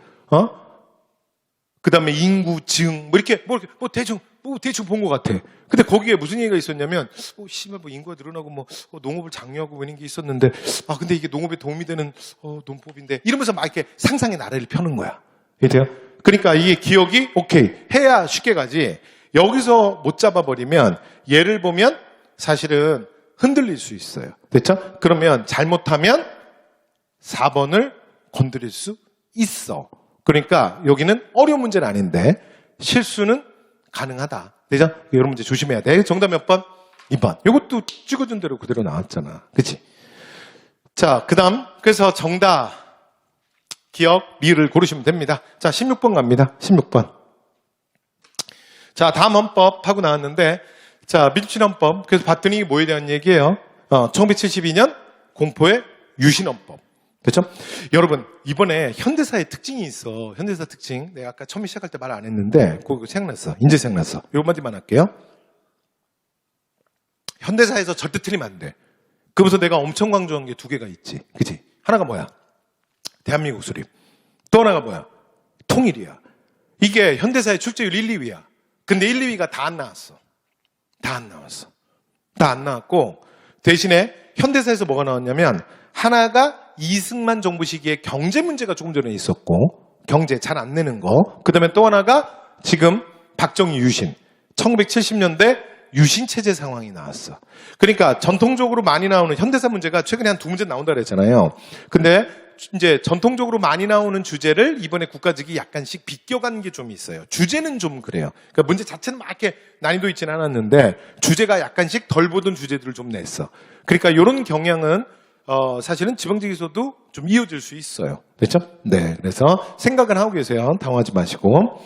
그 다음에 인구 증, 뭐 이렇게 대충 본 것 같아. 근데 거기에 무슨 얘기가 있었냐면, 뭐 인구가 늘어나고 농업을 장려하고 뭐 이런 게 있었는데, 근데 이게 농업에 도움이 되는, 농법인데, 이러면서 막 이렇게 상상의 나래를 펴는 거야. 이해돼요? 그러니까 이게 기억이, 오케이. 해야 쉽게 가지. 여기서 못 잡아버리면, 예를 보면, 사실은 흔들릴 수 있어요. 됐죠? 그러면 잘못하면 4번을 건드릴 수 있어. 그러니까 여기는 어려운 문제는 아닌데 실수는 가능하다. 되죠? 이런 문제 조심해야 돼. 정답 몇 번? 2번. 이것도 찍어준 대로 그대로 나왔잖아. 그치? 자, 그 다음. 그래서 정답, 기억, 리을을 고르시면 됩니다. 자, 16번 갑니다. 16번. 자, 다음 헌법 하고 나왔는데, 자, 민주주의헌법. 그래서 봤더니 이게 뭐에 대한 얘기예요? 1972년 공포의 유신헌법. 그렇죠? 여러분, 이번에 현대사의 특징이 있어. 현대사 특징. 내가 아까 처음에 시작할 때 말 안 했는데, 그거 생각났어. 이제 생각났어. 요 마디만 할게요. 현대사에서 절대 틀리면 안 돼. 그러면서 내가 엄청 강조한 게 2개가 있지. 그치? 하나가 뭐야? 대한민국 수립. 또 하나가 뭐야? 통일이야. 이게 현대사의 출제율 1, 2위야. 근데 1, 2위가 다 안 나왔어. 다 안 나왔어. 다 안 나왔고, 대신에 현대사에서 뭐가 나왔냐면, 하나가 이승만 정부 시기에 경제 문제가 조금 전에 있었고, 경제 잘 안 내는 거. 그 다음에 또 하나가 지금 박정희 유신. 1970년대 유신 체제 상황이 나왔어. 그러니까 전통적으로 많이 나오는 현대사 문제가 최근에 한 2문제 나온다 그랬잖아요. 근데 이제 전통적으로 많이 나오는 주제를 이번에 국가직이 약간씩 비껴간 게 좀 있어요. 주제는 좀 그래요. 그러니까 문제 자체는 막 이렇게 난이도 있지는 않았는데 주제가 약간씩 덜 보던 주제들을 좀 냈어. 그러니까 이런 경향은 사실은 지방직에서도 좀 이어질 수 있어요. 됐죠? 네. 그래서 생각은 하고 계세요. 당황하지 마시고.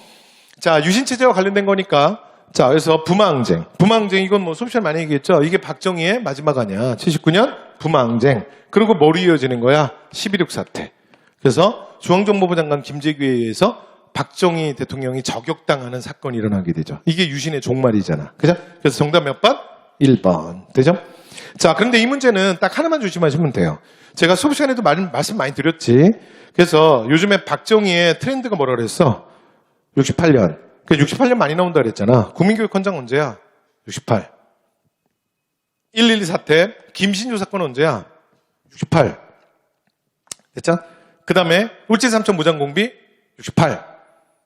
자, 유신체제와 관련된 거니까. 자, 그래서 부마항쟁. 부마항쟁, 이건 뭐 수업 시간에 많이 얘기했죠? 이게 박정희의 마지막 아니야. 79년 부마항쟁. 그리고 뭐로 이어지는 거야? 11.6 사태. 그래서 중앙정보부 장관 김재규에 의해서 박정희 대통령이 저격당하는 사건이 일어나게 되죠. 이게 유신의 종말이잖아. 그죠? 그래서 정답 몇 번? 1번. 되죠? 자, 그런데 이 문제는 딱 하나만 조심하시면 돼요. 제가 수업 시간에도 말씀 많이 드렸지. 그래서 요즘에 박정희의 트렌드가 뭐라 그랬어? 68년. 68년 많이 나온다 그랬잖아. 국민교육헌장 언제야? 68. 112 사태, 김신조 사건 언제야? 68. 됐죠? 그 다음에 울진삼천 무장공비 68.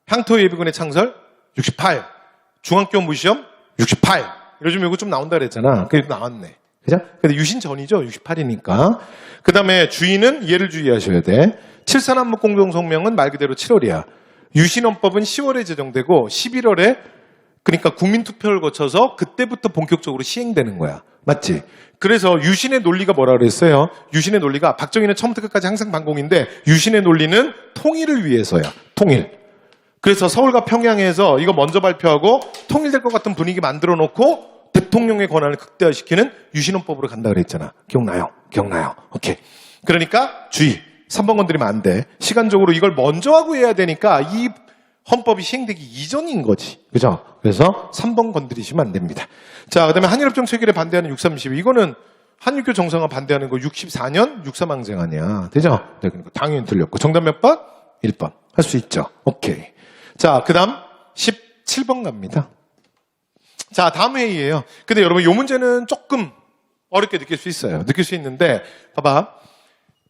향토예비군의 창설 68. 중학교 무시험 68. 요즘 이거 좀 나온다 그랬잖아. 그게 나왔네. 그죠? 근데 유신 전이죠. 68이니까. 그 다음에 주의는 얘를 주의하셔야 돼. 7.4 공동성명은 말 그대로 7월이야. 유신헌법은 10월에 제정되고 11월에 그러니까 국민투표를 거쳐서 그때부터 본격적으로 시행되는 거야. 맞지? 그래서 유신의 논리가 뭐라 그랬어요? 유신의 논리가 박정희는 처음부터 끝까지 항상 반공인데 유신의 논리는 통일을 위해서야. 통일. 그래서 서울과 평양에서 이거 먼저 발표하고 통일될 것 같은 분위기 만들어 놓고 대통령의 권한을 극대화시키는 유신헌법으로 간다 그랬잖아. 기억나요? 기억나요? 오케이. 그러니까 주의. 3번 건드리면 안 돼. 시간적으로 이걸 먼저 하고 해야 되니까 이 헌법이 시행되기 이전인 거지. 그죠? 그래서 3번 건드리시면 안 됩니다. 자, 그 다음에 한일협정 체결에 반대하는 632. 이거는 한육교 정상화 반대하는 거 64년 63항쟁 아니야. 되죠? 네, 그러니까 당연히 틀렸고. 정답 몇 번? 1번. 할 수 있죠. 오케이. 자, 그 다음 17번 갑니다. 자, 다음 회의예요. 근데 여러분, 이 문제는 조금 어렵게 느낄 수 있어요. 느낄 수 있는데, 봐봐.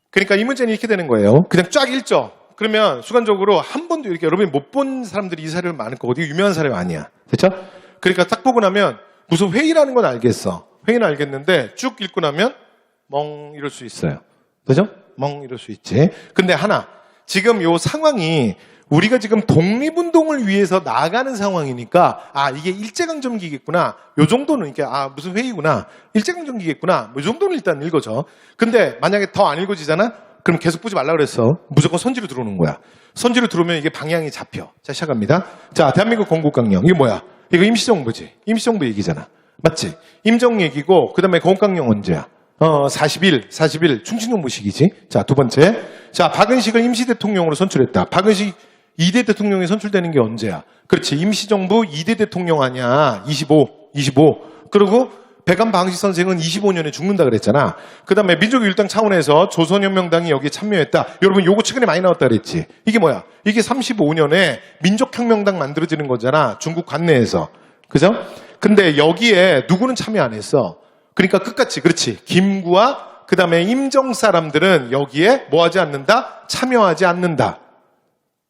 그러니까 이 문제는 이렇게 되는 거예요. 그냥 쫙 읽죠. 그러면 순간적으로 한 번도 이렇게 여러분이 못 본 사람들이 이 사례를 많을 거고 되게 유명한 사례가 아니야. 됐죠? 그러니까 딱 보고 나면 무슨 회의라는 건 알겠어. 회의는 알겠는데 쭉 읽고 나면 멍 이럴 수 있어요. 그죠? 멍 이럴 수 있지. 근데 하나, 지금 요 상황이 우리가 지금 독립운동을 위해서 나아가는 상황이니까 이게 일제강점기겠구나. 요 정도는 이게 무슨 회의구나. 일제강점기겠구나. 요 정도는 일단 읽어줘. 근데 만약에 더 안 읽어지잖아? 그럼 계속 보지 말라 그랬어. 무조건 선지로 들어오는 거야. 선지로 들어오면 이게 방향이 잡혀. 자, 시작합니다. 자, 대한민국 건국강령. 이게 뭐야? 이거 임시정부지. 임시정부 얘기잖아. 맞지? 임정 얘기고 그다음에 건국강령 언제야? 41 충신정부 시기지. 자, 두 번째. 자, 박은식을 임시대통령으로 선출했다. 박은식 2대 대통령이 선출되는 게 언제야? 그렇지. 임시정부 2대 대통령 아니야. 25. 그리고 백암 방식 선생은 25년에 죽는다 그랬잖아. 그 다음에 민족유일당 차원에서 조선혁명당이 여기에 참여했다. 여러분 요거 최근에 많이 나왔다 그랬지. 이게 뭐야? 이게 35년에 민족혁명당 만들어지는 거잖아. 중국 관내에서. 그죠? 근데 여기에 누구는 참여 안 했어. 그러니까 끝까지. 그렇지. 김구와 그 다음에 임정 사람들은 여기에 뭐 하지 않는다? 참여하지 않는다.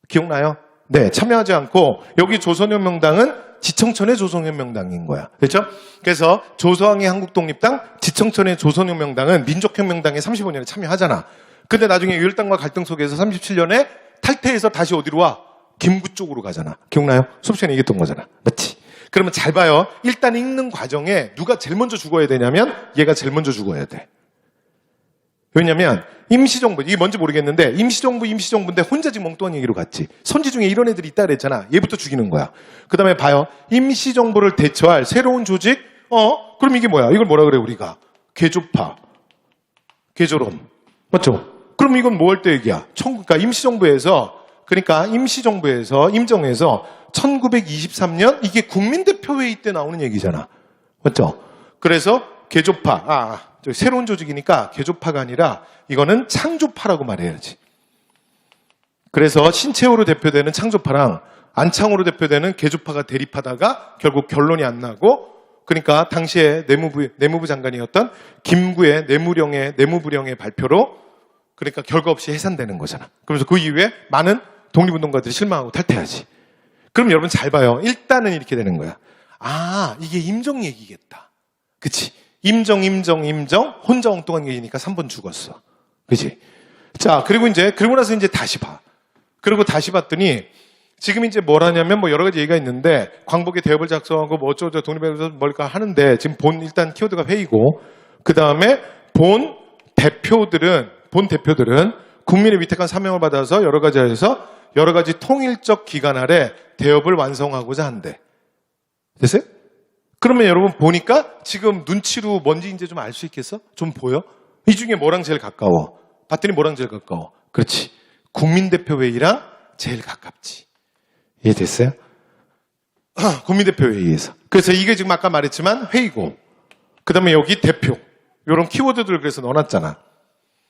기억나요? 네, 참여하지 않고 여기 조선혁명당은 지청천의 조선혁명당인 거야. 그렇죠? 그래서 조서왕의 한국독립당, 지청천의 조선혁명당은 민족혁명당에 35년에 참여하잖아. 근데 나중에 유일당과 갈등 속에서 37년에 탈퇴해서 다시 어디로 와? 김구 쪽으로 가잖아. 기억나요? 수업 시간에 얘기했던 거잖아. 맞지? 그러면 잘 봐요. 일단 읽는 과정에 누가 제일 먼저 죽어야 되냐면 얘가 제일 먼저 죽어야 돼. 왜냐면 임시정부, 이게 뭔지 모르겠는데 임시정부인데 혼자 지금 멍뚱한 얘기로 갔지. 선지 중에 이런 애들이 있다 그랬잖아. 얘부터 죽이는 거야. 그 다음에 봐요. 임시정부를 대처할 새로운 조직? 그럼 이게 뭐야? 이걸 뭐라 그래 우리가? 개조파. 개조론. 맞죠? 그럼 이건 뭐 할 때 얘기야? 그러니까 임정에서 1923년 이게 국민대표회의 때 나오는 얘기잖아. 맞죠? 그래서 개조파. 새로운 조직이니까 개조파가 아니라 이거는 창조파라고 말해야지. 그래서 신채호로 대표되는 창조파랑 안창호로 대표되는 개조파가 대립하다가 결국 결론이 안 나고 그러니까 당시에 내무부 장관이었던 김구의 내무부령의 발표로 그러니까 결과 없이 해산되는 거잖아. 그러면서 그 이후에 많은 독립운동가들이 실망하고 탈퇴하지. 그럼 여러분 잘 봐요. 일단은 이렇게 되는 거야. 이게 임정 얘기겠다. 그치? 임정 혼자 엉뚱한 얘기니까 3번 죽었어. 그치? 자, 그리고 나서 이제 다시 봐. 그리고 다시 봤더니 지금 이제 뭘 하냐면 뭐 여러 가지 얘기가 있는데 광복의 대업을 작성하고 뭐 어쩌고 독립에서 뭘까 하는데 지금 일단 키워드가 회의고 그 다음에 본 대표들은 국민의 위탁한 사명을 받아서 여러 가지 통일적 기간 아래 대업을 완성하고자 한대. 됐어요? 그러면 여러분 보니까 지금 눈치로 뭔지 이제 좀 알 수 있겠어? 좀 보여? 이 중에 뭐랑 제일 가까워? 봤더니 뭐랑 제일 가까워? 그렇지. 국민대표회의랑 제일 가깝지. 이해됐어요? 국민대표회의에서. 그래서 이게 지금 아까 말했지만 회의고, 그 다음에 여기 대표. 이런 키워드들을 그래서 넣어놨잖아.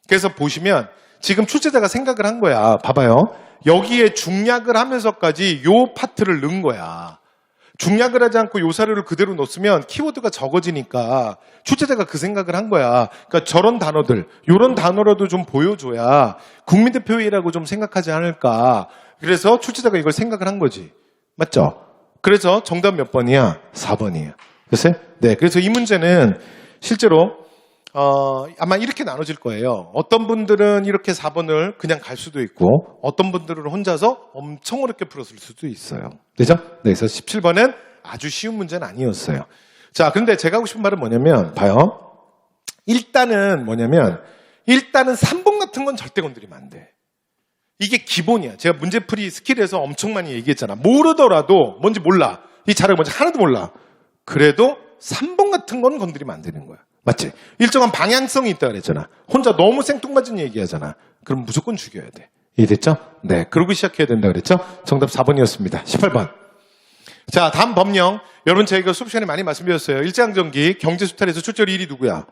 그래서 보시면 지금 출제자가 생각을 한 거야. 봐봐요. 여기에 중략을 하면서까지 요 파트를 넣은 거야. 중략을 하지 않고 요 사료를 그대로 넣었으면 키워드가 적어지니까 출제자가 그 생각을 한 거야. 그러니까 저런 단어들, 요런 단어라도 좀 보여줘야 국민대표회의라고 좀 생각하지 않을까. 그래서 출제자가 이걸 생각을 한 거지. 맞죠? 그래서 정답 몇 번이야? 4번이에요. 됐어요? 네. 그래서 이 문제는 실제로 아마 이렇게 나눠질 거예요. 어떤 분들은 이렇게 4번을 그냥 갈 수도 있고 어떤 분들은 혼자서 엄청 어렵게 풀었을 수도 있어요. 되죠? 네, 그래서 17번은 아주 쉬운 문제는 아니었어요. 자, 근데 제가 하고 싶은 말은 뭐냐면 봐요. 일단은 3번 같은 건 절대 건드리면 안 돼. 이게 기본이야. 제가 문제풀이 스킬에서 엄청 많이 얘기했잖아. 모르더라도 뭔지 몰라. 이 자료가 뭔지 하나도 몰라. 그래도 3번 같은 건 건드리면 안 되는 거야. 맞지? 일정한 방향성이 있다 그랬잖아. 혼자 너무 생뚱맞은 얘기하잖아. 그럼 무조건 죽여야 돼. 이해됐죠? 네. 그러고 시작해야 된다 그랬죠? 정답 4번이었습니다. 18번. 자, 다음 법령. 여러분 저희가 수업 시간에 많이 말씀드렸어요. 일제강점기 경제수탈에서 출제율 1위 누구야?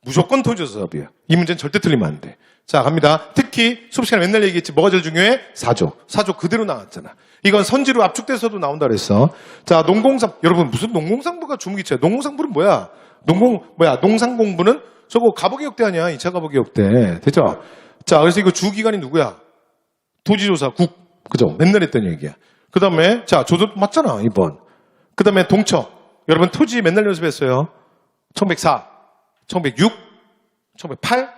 무조건 토지조사업이야. 이 문제는 절대 틀리면 안 돼. 자, 갑니다. 특히 수업 시간에 맨날 얘기했지. 뭐가 제일 중요해? 사조 그대로 나왔잖아. 이건 선지로 압축돼서도 나온다 그랬어. 자, 여러분 무슨 농공상부가 주무기체야. 농공상부는 뭐야? 농상공부는 저거 가보개혁대 아니야. 2차 가보개혁대. 됐죠? 자, 그래서 이거 주기관이 누구야? 도지조사국. 그죠? 맨날 했던 얘기야. 그 다음에, 자, 조조 맞잖아, 이번. 그 다음에 동척. 여러분 토지 맨날 연습했어요. 1104, 1106, 1108,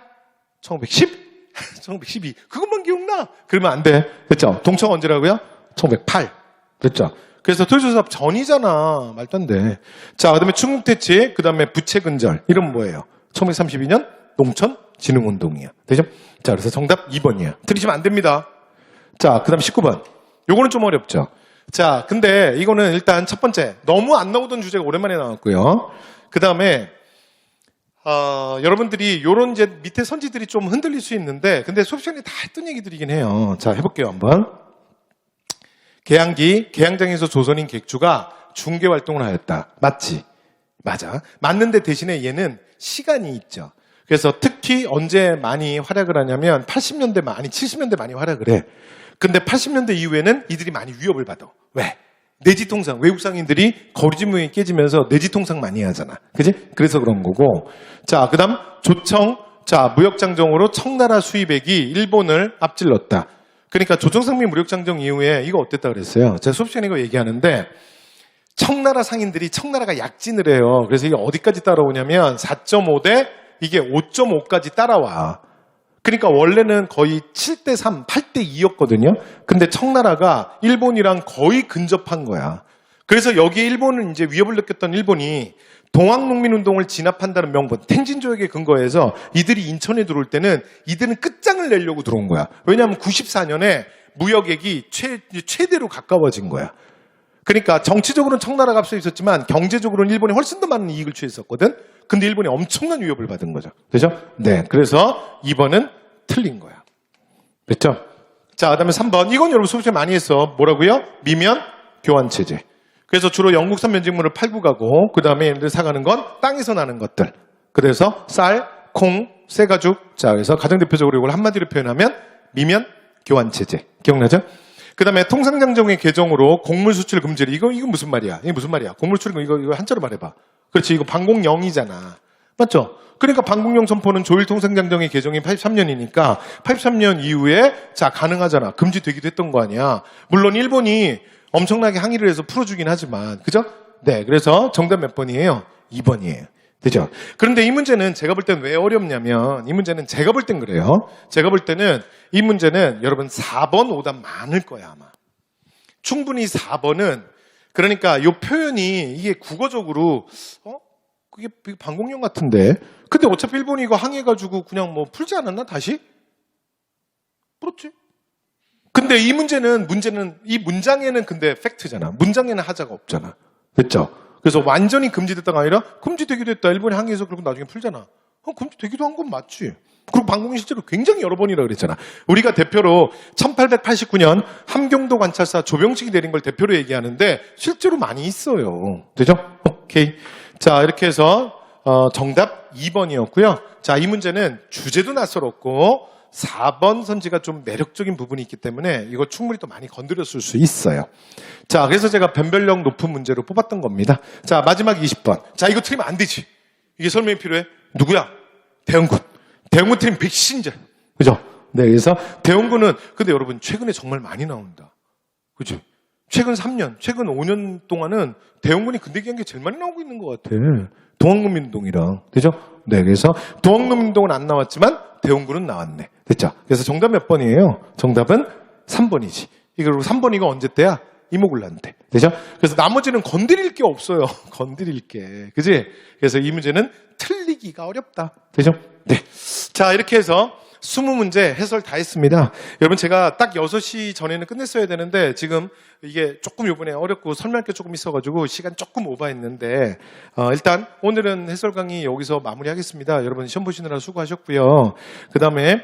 1110, 1112. 그것만 기억나? 그러면 안 돼. 됐죠? 동척 언제라고요? 1108. 됐죠? 그래서 토지조사업 전이잖아. 말도 안 돼. 자, 그 다음에 충북대치, 그 다음에 부채근절. 이름 뭐예요? 1932년 농촌진흥운동이야. 되죠? 자, 그래서 정답 2번이야. 틀리시면 안 됩니다. 자, 그 다음 19번. 요거는 좀 어렵죠. 자, 근데 이거는 일단 첫 번째. 너무 안 나오던 주제가 오랜만에 나왔고요. 그 다음에, 여러분들이 요런 이제 밑에 선지들이 좀 흔들릴 수 있는데, 근데 수업 시간에 다 했던 얘기들이긴 해요. 자, 해볼게요, 한번. 개항장에서 조선인 객주가 중개 활동을 하였다. 맞지? 맞아. 맞는데 대신에 얘는 시간이 있죠. 그래서 특히 언제 많이 활약을 하냐면 80년대 많이, 70년대 많이 활약을 해. 근데 80년대 이후에는 이들이 많이 위협을 받아. 왜? 내지통상, 외국 상인들이 거리지무역이 깨지면서 내지통상 많이 하잖아. 그지? 그래서 그런 거고. 자, 그 다음 조청. 자, 무역장정으로 청나라 수입액이 일본을 앞질렀다. 그러니까 조정상미 무력장정 이후에 이거 어땠다 그랬어요. 제가 수업 시간에 이거 얘기하는데 청나라 상인들이 청나라가 약진을 해요. 그래서 이게 어디까지 따라오냐면 4.5대 이게 5.5까지 따라와. 그러니까 원래는 거의 7대3, 8대2였거든요. 근데 청나라가 일본이랑 거의 근접한 거야. 그래서 여기에 일본은 이제 위협을 느꼈던 일본이 동학농민운동을 진압한다는 명분, 텐진조약에 근거해서 이들이 인천에 들어올 때는 이들은 끝장을 내려고 들어온 거야. 왜냐하면 94년에 무역액이 최대로 가까워진 거야. 그러니까 정치적으로는 청나라가 앞서 있었지만 경제적으로는 일본이 훨씬 더 많은 이익을 취했었거든. 근데 일본이 엄청난 위협을 받은 거죠. 그죠? 네. 그래서 2번은 틀린 거야. 됐죠? 자, 그 다음에 3번. 이건 여러분 수업 시간에 많이 했어. 뭐라고요? 미면 교환체제. 그래서 주로 영국산 면직물을 팔고 가고 그 다음에 얘네들 사가는 건 땅에서 나는 것들. 그래서 쌀, 콩, 쇠가죽. 자, 그래서 가장 대표적으로 이걸 한마디로 표현하면 미면 교환체제. 기억나죠? 그 다음에 통상장정의 개정으로 곡물 수출 금지를. 이거 무슨 말이야? 이게 무슨 말이야? 곡물 수출 이거 한자로 말해봐. 그렇지. 이거 방공영이잖아. 맞죠? 그러니까 방공영 선포는 조일통상장정의 개정이 83년이니까 83년 이후에 자 가능하잖아. 금지되기도 했던 거 아니야. 물론 일본이 엄청나게 항의를 해서 풀어주긴 하지만 그죠? 네. 그래서 정답 몇 번이에요? 2번이에요. 되죠? 그런데 이 문제는 제가 볼 땐 왜 어렵냐면, 이 문제는 제가 볼 땐 그래요. 제가 볼 때는 이 문제는 여러분 4번 오답 많을 거야, 아마. 충분히 4번은, 그러니까 이 표현이 이게 국어적으로, 그게 방공용 같은데. 근데 어차피 일본이 이거 항해가지고 그냥 뭐 풀지 않았나, 다시? 풀었지. 근데 이 문제는, 이 문장에는 근데 팩트잖아. 문장에는 하자가 없잖아. 됐죠? 그래서 완전히 금지됐다가 아니라 금지되기도 했다. 일본이 항해해서 그리고 나중에 풀잖아. 금지되기도 한 건 맞지. 그리고 방공이 실제로 굉장히 여러 번이라 그랬잖아. 우리가 대표로 1889년 함경도 관찰사 조병식이 내린 걸 대표로 얘기하는데 실제로 많이 있어요. 되죠? 오케이. 자, 이렇게 해서 정답 2번이었고요. 자, 이 문제는 주제도 낯설었고 4번 선지가 좀 매력적인 부분이 있기 때문에 이거 충분히 또 많이 건드렸을 수 있어요. 자, 그래서 제가 변별력 높은 문제로 뽑았던 겁니다. 자, 마지막 20번. 자, 이거 틀리면 안 되지. 이게 설명이 필요해. 누구야? 대원군. 대원군 틀리면 백신자. 그죠? 네, 그래서 대원군은, 근데 여러분, 최근에 정말 많이 나온다. 그죠? 최근 3년, 최근 5년 동안은 대원군이 근대기한 게 제일 많이 나오고 있는 것 같아. 동학농민운동이랑. 그죠? 네, 그래서 동학농민운동은 안 나왔지만 대원군은 나왔네. 됐죠? 그래서 정답 몇 번이에요? 정답은 3번이지. 그리고 3번 이거 언제 때야? 이모군란 때. 되죠? 그래서 나머지는 건드릴 게 없어요. 건드릴 게. 그지? 그래서 이 문제는 틀리기가 어렵다. 되죠? 네. 자, 이렇게 해서 20문제 해설 다 했습니다. 여러분, 제가 딱 6시 전에는 끝냈어야 되는데 지금 이게 조금 이번에 어렵고 설명할 게 조금 있어가지고 시간 조금 오버했는데 일단 오늘은 해설 강의 여기서 마무리하겠습니다. 여러분 시험 보시느라 수고하셨고요. 그 다음에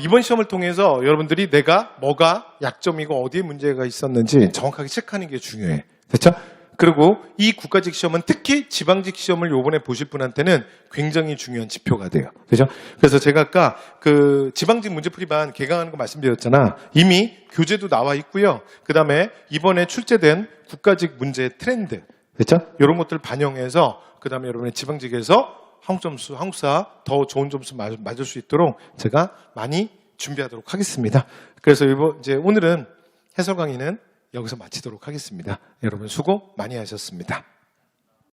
이번 시험을 통해서 여러분들이 내가 뭐가 약점이고 어디에 문제가 있었는지 정확하게 체크하는 게 중요해. 됐죠? 그리고 이 국가직 시험은 특히 지방직 시험을 요번에 보실 분한테는 굉장히 중요한 지표가 돼요. 그죠? 그래서 제가 아까 그 지방직 문제풀이반 개강하는 거 말씀드렸잖아. 이미 교재도 나와 있고요. 그 다음에 이번에 출제된 국가직 문제 트렌드. 됐죠? 이런 것들 반영해서 그 다음에 여러분의 지방직에서 한국 점수, 한국사 더 좋은 점수 맞을 수 있도록 제가 많이 준비하도록 하겠습니다. 그래서 이제 오늘은 해설 강의는 여기서 마치도록 하겠습니다. 여러분 수고 많이 하셨습니다.